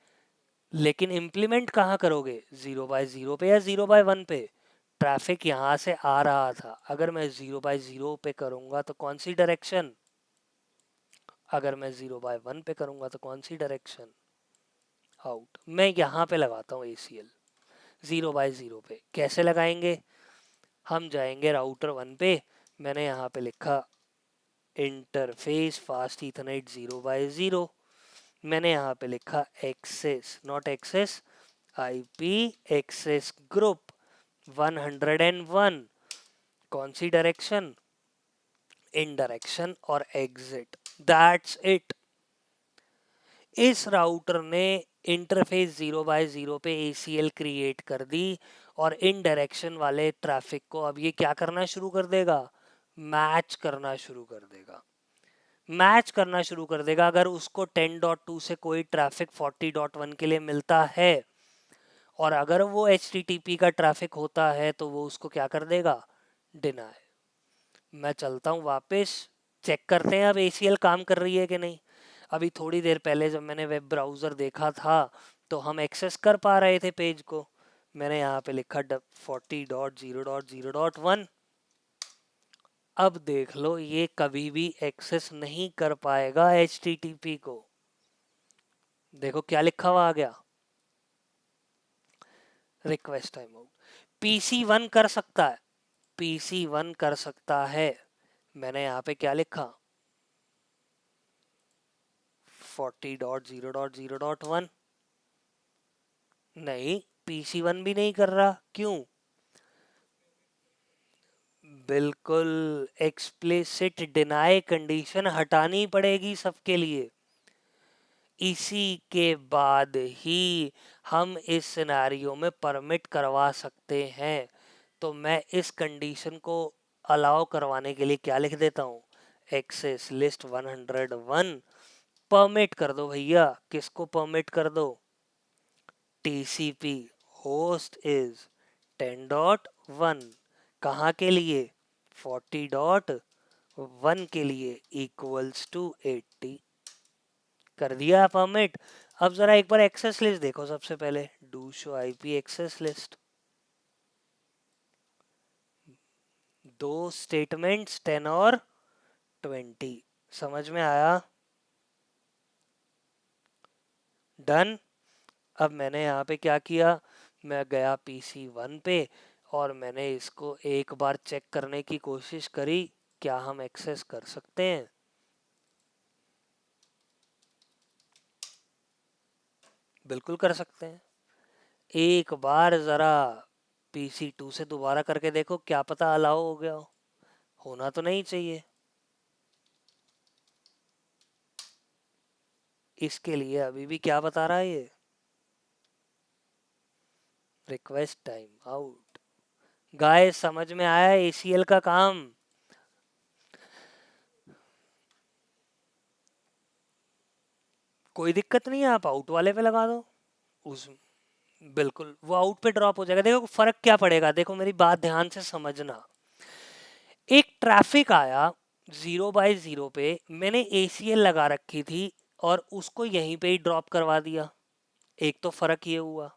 लेकिन इंप्लीमेंट कहाँ करोगे? 0x0 पे या 0x1 पे? ट्रैफिक यहां से आ रहा था, अगर मैं 0x0 पे करूंगा तो कौन सी डायरेक्शन? अगर मैं 0x1 पे करूंगा तो कौन सी डायरेक्शन? आउट। मैं यहाँ पे लगाता हूँ ACL 0x0 पे। कैसे लगाएंगे? हम जाएंगे राउटर 1 पे, मैंने यहाँ पे लिखा इंटरफेस फास्ट ईथरनेट 0x0। मैंने यहाँ पे लिखा access, not access, IP access group 101। कौन सी डायरेक्शन? इन डायरेक्शन और एग्जिट। That's it. इस राउटर ने इंटरफेस 0x0 पे ACL क्रिएट कर दी और इन डायरेक्शन वाले ट्रैफिक को अब ये क्या करना शुरू कर देगा? मैच करना शुरू कर देगा। मैच करना शुरू कर देगा। अगर उसको 10.2 से कोई ट्रैफिक 40.1 के लिए मिलता है और अगर वो HTTP का ट्रैफिक होता है तो वो उसको क्या कर देगा? डिनाई। मैं चलता हूँ वापस, चेक करते हैं अब ACL काम कर रही है कि नहीं। अभी थोड़ी देर पहले जब मैंने वेब ब्राउज़र देखा था तो हम एक्सेस कर पा रहे थे पेज को। मैंने यहाँ पे लिखा 40.0.0.1। अब देख लो, ये कभी भी एक्सेस नहीं कर पाएगा HTTP को। देखो क्या लिखा हुआ आ गया, रिक्वेस्ट टाइम आउट। PC1 कर सकता है, PC1 कर सकता है। मैंने यहाँ पे क्या लिखा? 40.0.0.1। नहीं, PC1 भी नहीं कर रहा। क्यों? बिल्कुल, एक्सप्लिसिट डिनाई कंडीशन हटानी पड़ेगी सबके लिए। इसी के बाद ही हम इस सिनेरियो में परमिट करवा सकते हैं। तो मैं इस कंडीशन को अलाउ करवाने के लिए क्या लिख देता हूँ, एक्सेस लिस्ट 101 परमिट कर दो भैया। किसको परमिट कर दो, टीसीपी होस्ट इज 10.1, कहाँ के लिए, 40.1 के लिए इक्वल्स टू 80। कर दिया परमिट। अब जरा एक बार एक्सेस लिस्ट देखो, सबसे पहले do show IP access list, दो स्टेटमेंट्स 10 और 20, समझ में आया, डन। अब मैंने यहाँ पे क्या किया, मैं गया PC1 पे और मैंने इसको एक बार चेक करने की कोशिश करी, क्या हम एक्सेस कर सकते हैं। बिल्कुल कर सकते हैं। एक बार जरा PC2 से दोबारा करके देखो, क्या पता अलाउ हो गया हो, होना तो नहीं चाहिए। इसके लिए अभी भी क्या बता रहा है ये, रिक्वेस्ट टाइम आउट। गाय समझ में आया ACL का काम। कोई दिक्कत नहीं है, आप आउट वाले पे लगा दो उस, बिल्कुल वो आउट पे ड्रॉप हो जाएगा। देखो फर्क क्या पड़ेगा, देखो मेरी बात ध्यान से समझना। एक ट्रैफिक आया 0/0 पे, मैंने ACL लगा रखी थी और उसको यहीं पे ही ड्रॉप करवा दिया, एक तो फर्क ये हुआ।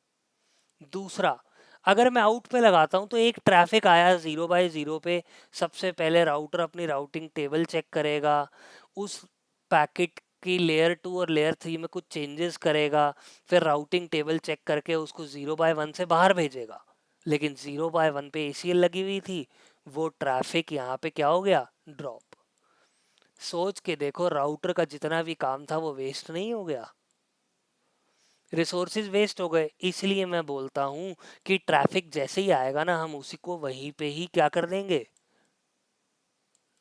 दूसरा, अगर मैं आउट पे लगाता हूं तो एक ट्रैफिक आया 0/0 पे, सबसे पहले राउटर अपनी राउटिंग टेबल चेक करेगा, उस पैकेट की लेयर 2 और लेयर 3 में कुछ चेंजेस करेगा, फिर राउटिंग टेबल चेक करके उसको 0/1 से बाहर भेजेगा। लेकिन 0/1 पे ACL लगी हुई थी, वो ट्रैफिक यहाँ पे क्या हो गया, ड्रॉप। सोच के देखो, राउटर का जितना भी काम था वो वेस्ट नहीं हो गया, रिसोर्सेज वेस्ट हो गए। इसलिए मैं बोलता हूँ कि ट्रैफिक जैसे ही आएगा ना, हम उसी को वहीं पे ही क्या कर देंगे,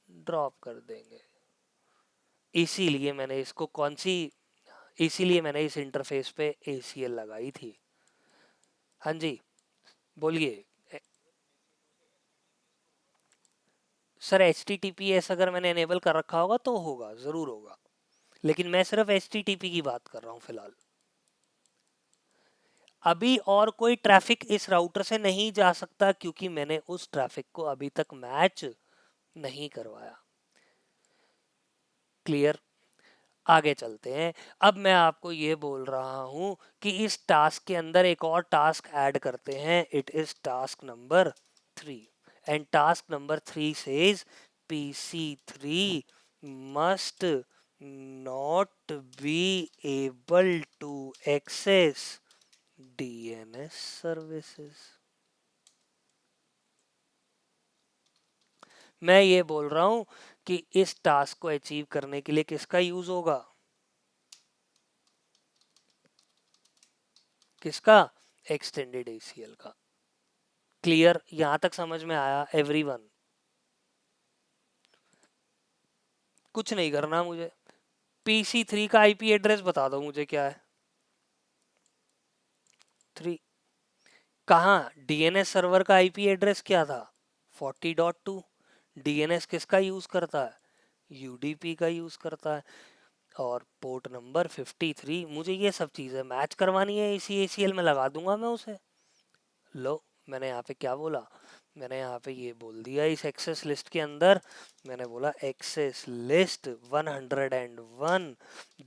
ड्रॉप कर देंगे। इसीलिए मैंने इसको कौन सी, इसीलिए मैंने इस इंटरफेस पे ACL लगाई थी। हाँ जी, बोलिए। सर HTTPS अगर मैंने एनेबल कर रखा होगा तो होगा, जरूर होगा, लेकिन मैं सिर्फ HTTP की बात कर रहा हूँ फिलहाल। अभी और कोई ट्रैफिक इस राउटर से नहीं जा सकता, क्योंकि मैंने उस ट्रैफिक को अभी तक मैच नहीं करवाया। क्लियर, आगे चलते हैं। अब मैं आपको ये बोल रहा हूं कि इस टास्क के अंदर एक और टास्क ऐड करते हैं, it is task number 3, and task number 3 says PC3 must not be able to access DNS services। मैं ये बोल रहा हूं कि इस टास्क को अचीव करने के लिए किसका यूज होगा, किसका, एक्सटेंडेड ACL का। क्लियर, यहां तक समझ में आया एवरीवन। कुछ नहीं करना मुझे, PC3 का IP एड्रेस बता दो मुझे क्या है, 3। कहाँ, DNS सर्वर का IP एड्रेस क्या था, 40.2। DNS किसका यूज करता है, UDP का यूज करता है, और पोर्ट नंबर 53। मुझे ये सब चीजें मैच करवानी है, इसी ACL में लगा दूंगा मैं उसे। लो, मैंने यहाँ पे क्या बोला, मैंने यहाँ पे ये बोल दिया इस एक्सेस लिस्ट के अंदर, मैंने बोला एक्सेस लिस्ट 101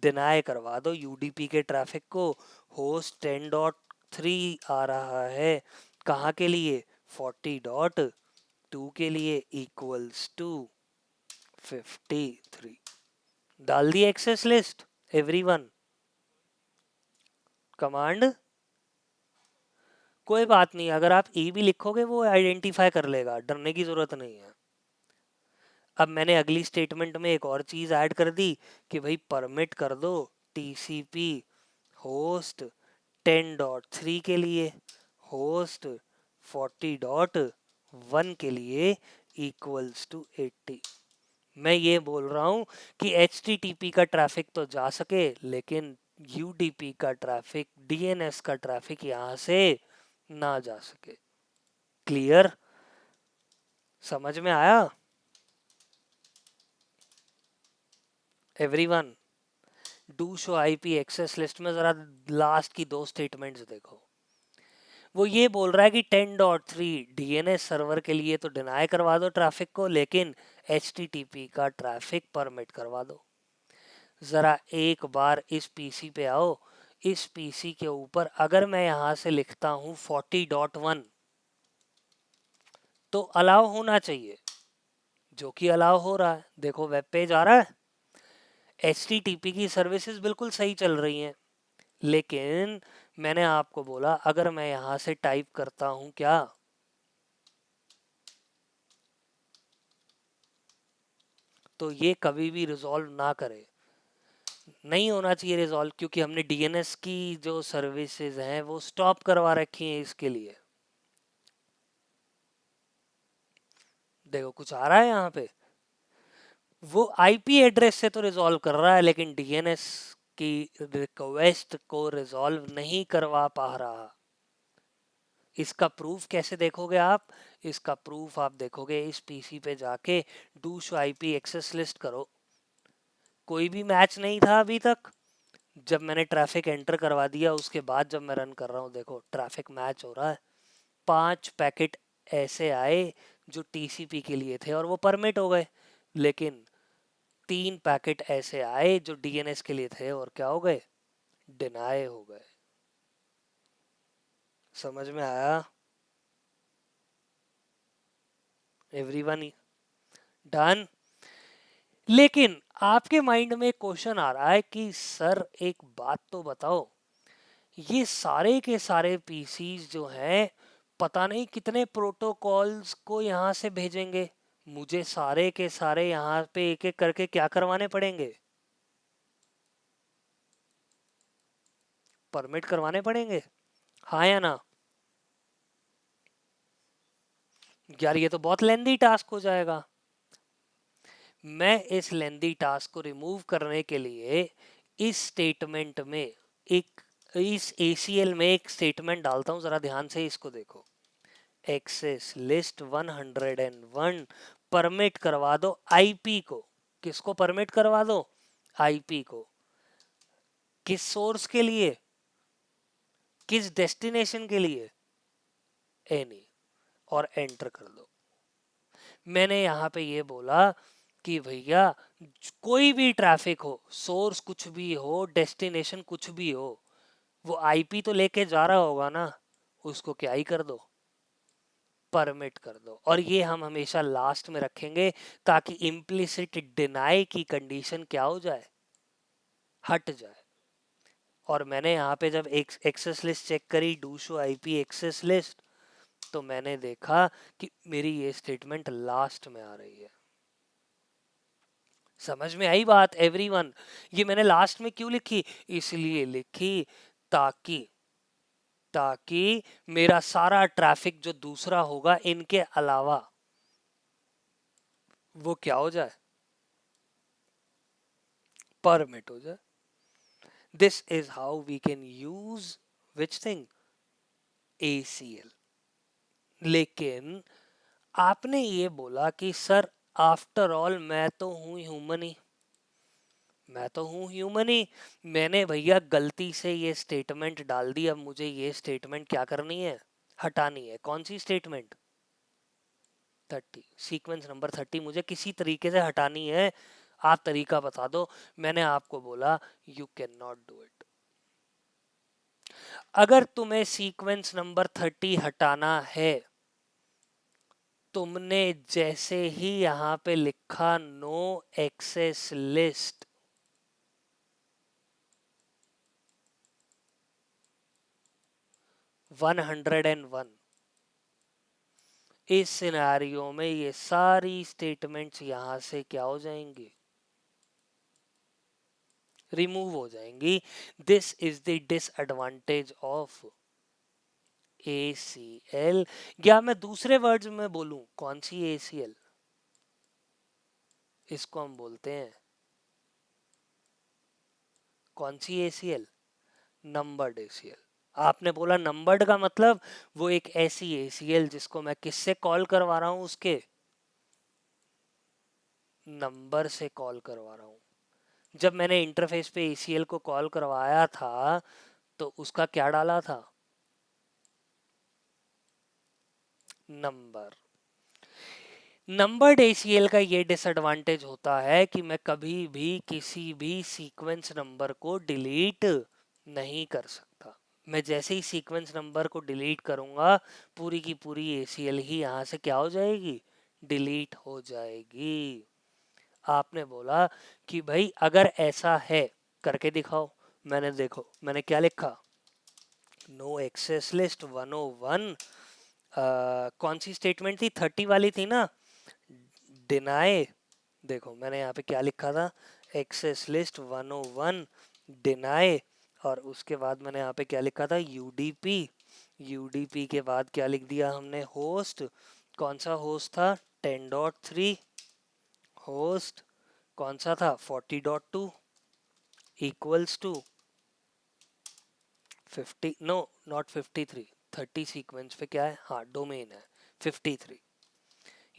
डिनाई करवा दो UDP के ट्रैफिक को। होस्ट 10.3 आ रहा है, कहाँ के लिए, 40.2 के लिए इक्वल्स टू 53। डाल दी एक्सेस लिस्ट एवरीवन, कमांड। कोई बात नहीं, अगर आप ई भी लिखोगे वो आइडेंटिफाई कर लेगा, डरने की जरूरत नहीं है। अब मैंने अगली स्टेटमेंट में एक और चीज ऐड कर दी कि भाई परमिट कर दो TCP होस्ट 10.3 के लिए, होस्ट 40.1 के लिए इक्वल्स टू 80। मैं ये बोल रहा हूँ कि HTTP का ट्रैफिक तो जा सके, लेकिन UDP का ट्रैफिक, DNS का ट्रैफिक यहाँ से ना जा सके। क्लियर, समझ में आया everyone? Do show IP access list में जरा लास्ट की दो स्टेटमेंट्स देखो। वो ये बोल रहा है कि 10.3 डीएनएस सर्वर के लिए तो डिनाई करवा दो ट्रैफिक को, लेकिन एचटीटीपी का ट्रैफिक परमिट करवा दो। जरा एक बार इस पीसी पे आओ। इस पीसी के ऊपर अगर मैं यहां से लिखता हूं 40.1 तो अलाउ होना चाहिए, जो कि अलाउ हो रहा है। देखो वेब पेज आ रहा है, एचटीटीपी की सर्विसेज बिल्कुल सही चल रही हैं। लेकिन मैंने आपको बोला अगर मैं यहां से टाइप करता हूं क्या, तो ये कभी भी रिजॉल्व ना करे। नहीं होना चाहिए रिजॉल्व, क्योंकि हमने डीएनएस की जो सर्विसेज हैं वो स्टॉप करवा रखी हैं इसके लिए। देखो कुछ आ रहा है यहाँ पे, वो आईपी एड्रेस से तो रिजॉल्व कर रहा है, लेकिन डीएनएस की रिक्वेस्ट को रिजॉल्व नहीं करवा पा रहा। इसका प्रूफ कैसे देखोगे आप? इसका प्रूफ आप देखोगे इस पीसी पे जाके do show IP access list करो। कोई भी मैच नहीं था अभी तक। जब मैंने ट्रैफिक एंटर करवा दिया उसके बाद जब मैं रन कर रहा हूँ, देखो ट्रैफिक मैच हो रहा है। 5 पैकेट ऐसे आए जो टीसीपी के लिए थे और वो परमिट हो गए, लेकिन 3 पैकेट ऐसे आए जो डीएनएस के लिए थे और क्या हो गए, डिनाई हो गए। समझ में आया एवरीवन? डन। लेकिन आपके माइंड में क्वेश्चन आ रहा है कि सर एक बात तो बताओ, ये सारे के सारे पीसीज जो हैं पता नहीं कितने प्रोटोकॉल्स को यहाँ से भेजेंगे। मुझे सारे के सारे यहाँ पे एक एक करके क्या करवाने पड़ेंगे, परमिट करवाने पड़ेंगे, हाँ या ना? यार ये तो बहुत लेंदी टास्क हो जाएगा। मैं इस लेंदी टास्क को रिमूव करने के लिए इस स्टेटमेंट में एक, इस एसीएल में एक स्टेटमेंट डालता हूं, जरा ध्यान से इसको देखो। एक्सेस लिस्ट 101 परमिट करवा दो आईपी को। किसको परमिट करवा दो? आईपी को। किस सोर्स के लिए? किस डेस्टिनेशन के लिए? एनी। और एंटर कर दो। मैंने यहाँ पे ये बोला कि भैया कोई भी ट्रैफिक हो, सोर्स कुछ भी हो, डेस्टिनेशन कुछ भी हो, वो आईपी तो लेके जा रहा होगा ना, उसको क्या ही कर दो, परमिट कर दो। और ये हम हमेशा लास्ट में रखेंगे ताकि इम्प्लिसिट डिनाई की कंडीशन क्या हो जाए, हट जाए। और मैंने यहाँ पे जब एक्सेस लिस्ट चेक करी, do show IP access list, तो मैंने देखा कि मेरी ये स्टेटमेंट लास्ट में आ रही है। समझ में आई बात एवरीवन? ये मैंने लास्ट में क्यों लिखी? इसलिए लिखी ताकि ताकि मेरा सारा ट्रैफिक जो दूसरा होगा इनके अलावा वो क्या हो जाए, परमिट हो जाए। This is how we can use which thing, ACL. लेकिन आपने ये बोला कि सर आफ्टर ऑल मैं तो हूं ह्यूमन ही, मैं तो हूं ह्यूमन ही। मैंने भैया गलती से ये स्टेटमेंट डाल दी, अब मुझे ये स्टेटमेंट क्या करनी है, हटानी है। कौन सी स्टेटमेंट? 30, सीक्वेंस नंबर 30 मुझे किसी तरीके से हटानी है। आप तरीका बता दो। मैंने आपको बोला you can not do it. अगर तुम्हें सीक्वेंस नंबर 30 हटाना है, तुमने जैसे ही यहां पे लिखा नो एक्सेस लिस्ट, 101, इस सिनेरियो में ये सारी स्टेटमेंट्स यहां से क्या हो जाएंगी, रिमूव हो जाएंगी। This is the disadvantage of ACL। या मैं दूसरे वर्ड्स में बोलूं, कौन सी ACL? इसको हम बोलते हैं, कौन सी ACL? Numbered ACL। आपने बोला नंबर्ड का मतलब वो एक ऐसी ACL जिसको मैं किससे कॉल करवा रहा हूं, उसके नंबर से कॉल करवा रहा हूँ। जब मैंने इंटरफेस पे ACL को कॉल करवाया था तो उसका क्या डाला था? नंबर। नंबर्ड ACL का ये डिसएडवांटेज होता है कि मैं कभी भी किसी भी सीक्वेंस नंबर को डिलीट नहीं कर सकता। मैं जैसे ही सीक्वेंस नंबर को डिलीट करूंगा, पूरी की पूरी ACL ही यहाँ से क्या हो जाएगी? डिलीट हो जाएगी। आपने बोला कि भाई अगर ऐसा है, करके दिखाओ। मैंने देखो मैंने क्या लिखा, नो एक्सेस लिस्ट 101। कौन सी स्टेटमेंट थी? 30 वाली थी ना, डिनाई। देखो मैंने यहाँ पे क्या लिखा था, एक्सेस लिस्ट 101 डिनाई, और उसके बाद मैंने यहाँ पे क्या लिखा था, यूडीपी। यूडीपी के बाद क्या लिख दिया हमने, होस्ट। कौन सा होस्ट था? 10.3। होस्ट कौन सा था? 40.2 equals to 50, no not 53, 30 sequence पे क्या है, हाँ डोमेन है 53।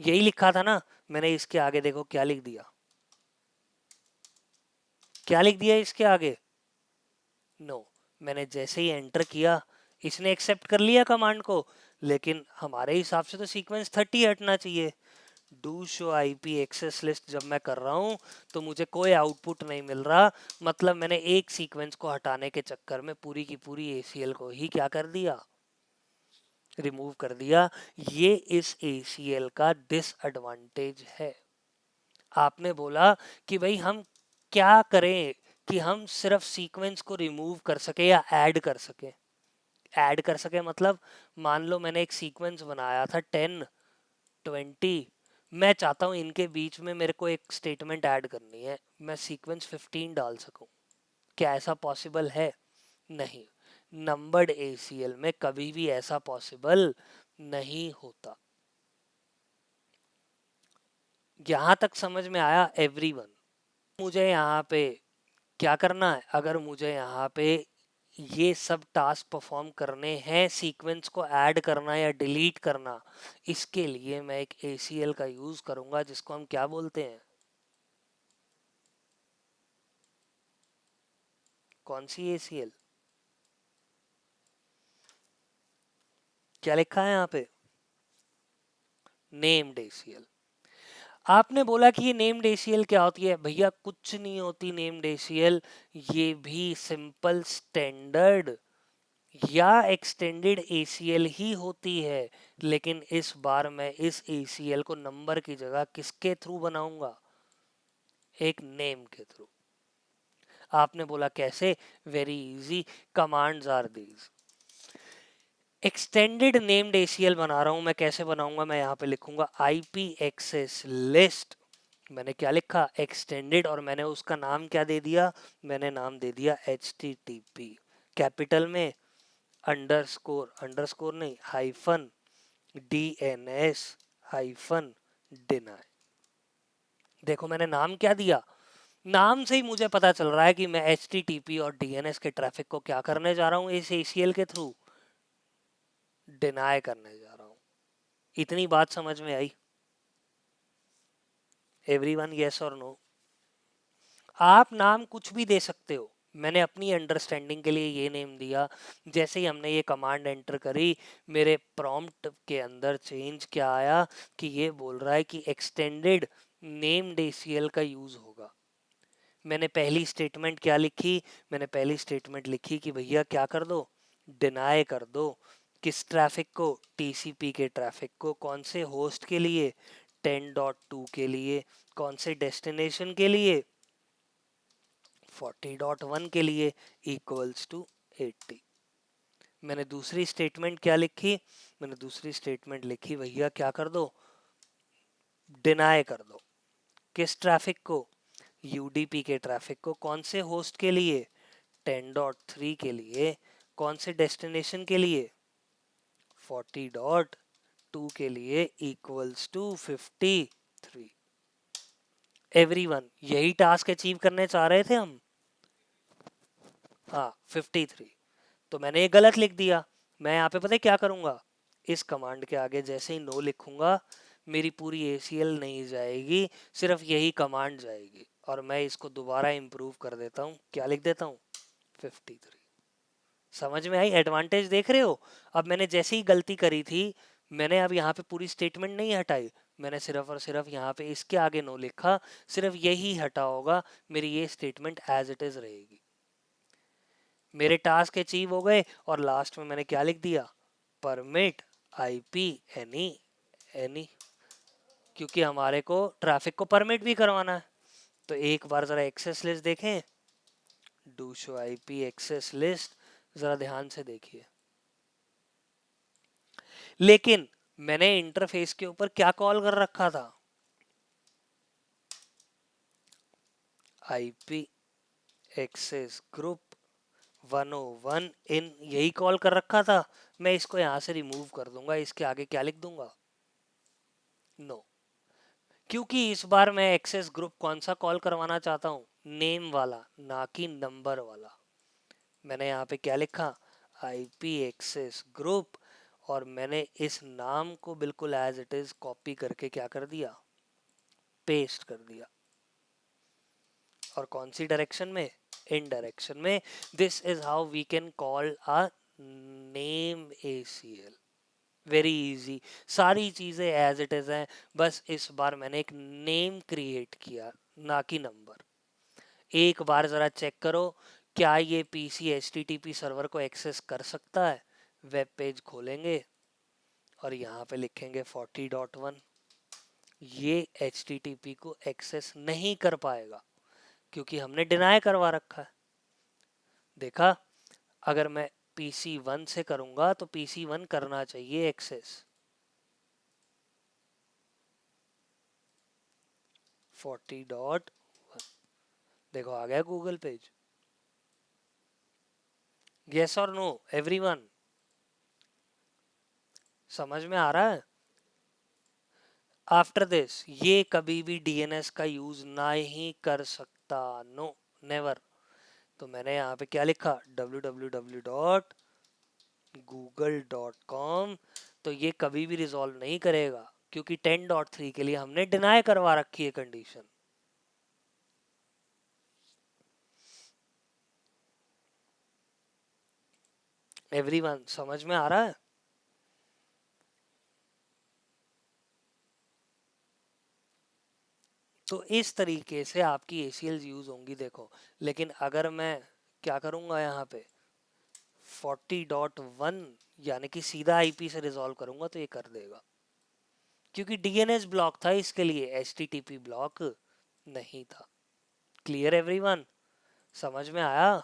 यही लिखा था ना। मैंने इसके आगे देखो क्या लिख दिया, क्या लिख दिया इसके आगे, नो। मैंने जैसे ही एंटर किया, इसने एक्सेप्ट कर लिया कमांड को, लेकिन हमारे हिसाब से तो सीक्वेंस 30 हटना चाहिए। Do show IP access list जब मैं कर रहा हूं तो मुझे कोई आउटपुट नहीं मिल रहा, मतलब मैंने एक सीक्वेंस को हटाने के चक्कर में पूरी की पूरी ACL को ही क्या कर दिया, रिमूव कर दिया। ये इस ACL का डिसएडवांटेज है। आपने बोला कि भाई हम क्या करें कि हम सिर्फ सीक्वेंस को रिमूव कर सके या ऐड कर सके। ऐड कर सके मतलब, मान लो मैंने एक सीक्वेंस बनाया था 10 20, मैं चाहता हूं इनके बीच में मेरे को एक स्टेटमेंट ऐड करनी है, मैं सीक्वेंस 15 डाल सकूं। क्या ऐसा पॉसिबल है? नहीं। नंबर्ड ACL में कभी भी ऐसा पॉसिबल नहीं होता। यहां तक समझ में आया एवरीवन? मुझे यहाँ पे क्या करना है, अगर मुझे यहाँ पे ये सब टास्क परफॉर्म करने हैं, सीक्वेंस को ऐड करना या डिलीट करना, इसके लिए मैं एक ACL का यूज करूंगा जिसको हम क्या बोलते हैं, कौन सी ACL? क्या लिखा है यहाँ पे, नेम्ड ACL। आपने बोला कि ये नेम्ड ACL क्या होती है? भैया कुछ नहीं होती नेम्ड ACL, ये भी सिंपल स्टैंडर्ड या एक्सटेंडेड ACL ही होती है। लेकिन इस बार मैं इस ACL को नंबर की जगह किसके थ्रू बनाऊंगा, एक नेम के थ्रू। आपने बोला कैसे? Very easy, commands are these. Extended named ACL बना रहा हूं मैं, कैसे बनाऊंगा, मैं यहाँ पे लिखूंगा IP एक्सेस लिस्ट। मैंने क्या लिखा, एक्सटेंडेड, और मैंने उसका नाम क्या दे दिया, मैंने नाम दे दिया HTTP कैपिटल में, अंडरस्कोर, अंडरस्कोर नहीं, हाइफन DNS हाइफन डिनाई। देखो मैंने नाम क्या दिया, नाम से ही मुझे पता चल रहा है कि मैं HTTP और DNS के ट्रैफिक को क्या करने जा रहा हूँ इस ACL के थ्रू, डिनाई करने जा रहा हूँ। इतनी बात समझ में आई? एवरीवन यस और नो? आप नाम कुछ भी दे सकते हो, मैंने अपनी अंडरस्टैंडिंग के लिए ये नेम दिया। जैसे ही हमने ये कमांड एंटर करी, मेरे प्रॉम्प्ट के अंदर चेंज क्या आया कि ये बोल रहा है कि एक्सटेंडेड नेम्ड ACL का यूज होगा। मैंने पहली स्टेटमेंट क्या लिखी, मैंने पहली स्टेटमेंट लिखी कि भैया क्या कर दो, डिनाई कर दो। किस ट्रैफिक को? TCP के ट्रैफिक को। कौन से होस्ट के लिए? 10.2 के लिए। कौन से डेस्टिनेशन के लिए? 40.1 के लिए, इक्वल्स टू 80। मैंने दूसरी स्टेटमेंट क्या लिखी, मैंने दूसरी स्टेटमेंट लिखी भैया क्या कर दो, डिनाई कर दो। किस ट्रैफिक को? UDP के ट्रैफिक को। कौन से होस्ट के लिए? 10.3 के लिए। कौन से डेस्टिनेशन के लिए? 40.2 के लिए, इक्वल्स टू 53। एवरीवन यही टास्क अचीव करने चाह रहे थे हम, हाँ 53। तो मैंने ये गलत लिख दिया। मैं यहाँ पे पता है क्या करूंगा, इस कमांड के आगे जैसे ही नो लिखूंगा, मेरी पूरी ACL नहीं जाएगी, सिर्फ यही कमांड जाएगी। और मैं इसको दोबारा इंप्रूव कर देता हूँ, क्या लिख देता हूँ 53। समझ में आई एडवांटेज, देख रहे हो? अब मैंने जैसे ही गलती करी थी, मैंने अब यहाँ पे पूरी स्टेटमेंट नहीं हटाई, मैंने सिर्फ और सिर्फ यहाँ पे इसके आगे नो लिखा, सिर्फ यही हटा होगा, मेरी ये स्टेटमेंट एज इट इज रहेगी। मेरे टास्क अचीव हो गए और लास्ट में मैंने क्या लिख दिया, परमिट आईपी एनी एनी, क्योंकि हमारे को ट्रैफिक को परमिट भी करवाना है। तो एक बार जरा एक्सेस लिस्ट देखें, do show IP access list, जरा ध्यान से देखिए। लेकिन मैंने इंटरफेस के ऊपर क्या कॉल कर रखा था, आईपी एक्सेस ग्रुप 101 इन, यही कॉल कर रखा था। मैं इसको यहां से रिमूव कर दूंगा, इसके आगे क्या लिख दूंगा, नो no. क्योंकि इस बार मैं एक्सेस ग्रुप कौन सा कॉल करवाना चाहता हूँ, नेम वाला, ना कि नंबर वाला। मैंने यहाँ पे क्या लिखा, आईपी एक्सेस ग्रुप, और मैंने इस नाम को बिल्कुल एज इट इज कॉपी करके क्या कर दिया, पेस्ट कर दिया। और कौन सी डायरेक्शन में, इन डायरेक्शन में। This is how we can call a name ACL, very easy. सारी चीजें एज इट इज हैं, बस इस बार मैंने एक नेम क्रिएट किया, ना कि नंबर। एक बार जरा चेक करो, क्या ये PC HTTP सर्वर को एक्सेस कर सकता है। वेब पेज खोलेंगे और यहाँ पे लिखेंगे 40.1, ये HTTP को एक्सेस नहीं कर पाएगा क्योंकि हमने डिनाई करवा रखा है। देखा, अगर मैं PC1 से करूंगा तो PC1 करना चाहिए एक्सेस। 40.1, देखो आ गया गूगल पेज। यस और नो एवरीवन, समझ में आ रहा है? आफ्टर दिस ये कभी भी DNS का यूज ना ही कर सकता, नो नेवर। तो मैंने यहाँ पे क्या लिखा, www.google.com, तो ये कभी भी रिजॉल्व नहीं करेगा क्योंकि 10.3 के लिए हमने डिनाई करवा रखी है कंडीशन। एवरीवन समझ में आ रहा है? तो इस तरीके से आपकी ACLs यूज होंगी, देखो। लेकिन अगर मैं क्या करूंगा यहाँ पे 40.1, यानी कि सीधा IP से रिजॉल्व करूंगा, तो ये कर देगा क्योंकि DNS ब्लॉक था इसके लिए, HTTP ब्लॉक नहीं था। क्लियर एवरीवन, समझ में आया?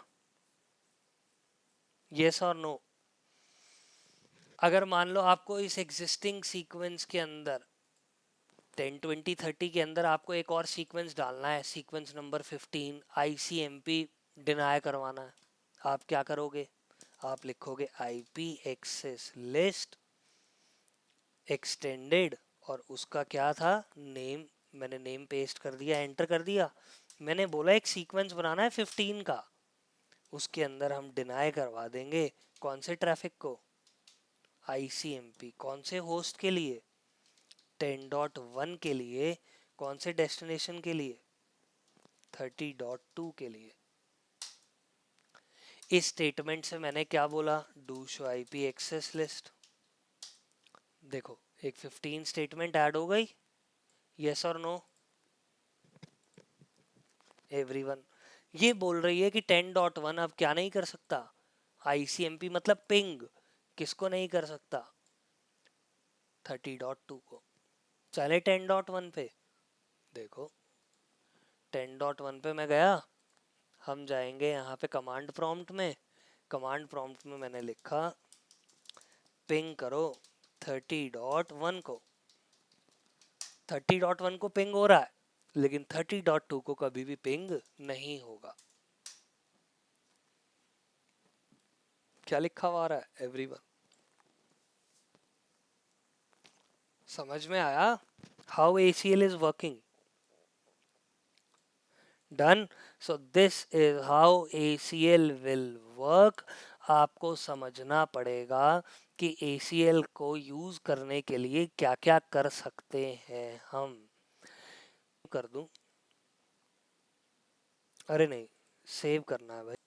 यस और नो? अगर मान लो आपको इस एग्जिस्टिंग सीक्वेंस के अंदर 10 20 30 के अंदर आपको एक और सीक्वेंस डालना है, सीक्वेंस नंबर 15 ICMP डिनाई करवाना है, आप क्या करोगे, आप लिखोगे IP एक्सेस लिस्ट एक्सटेंडेड, और उसका क्या था, नेम। मैंने नेम पेस्ट कर दिया, एंटर कर दिया। मैंने बोला एक सीक्वेंस बनाना है 15 का, उसके अंदर हम डिनाई करवा देंगे कौन से ट्रैफिक को, ICMP। कौन से होस्ट के लिए, 10.1 के लिए। कौन से डेस्टिनेशन के लिए, 30.2 के लिए। इस स्टेटमेंट से मैंने क्या बोला, do show IP access list. देखो एक 15 स्टेटमेंट ऐड हो गई, यस और नो एवरीवन। ये बोल रही है कि 10.1 अब क्या नहीं कर सकता, ICMP मतलब पिंग, किसको नहीं कर सकता, 30.2 को। चले 10.1 पे, देखो 10.1 पे मैं गया, हम जाएंगे यहाँ पे कमांड प्रॉम्प्ट में। कमांड प्रॉम्प्ट में मैंने लिखा पिंग करो 30.1 को। 30.1 को पिंग हो रहा है, लेकिन 30.2 को कभी भी पिंग नहीं होगा। क्या लिखा हुआ आ रहा है एवरीवन, समझ में आया how ACL is working? Done. So this is how ACL will work. आपको समझना पड़ेगा कि ACL को यूज करने के लिए क्या क्या कर सकते हैं हम। कर दूं? अरे नहीं, सेव करना है भाई।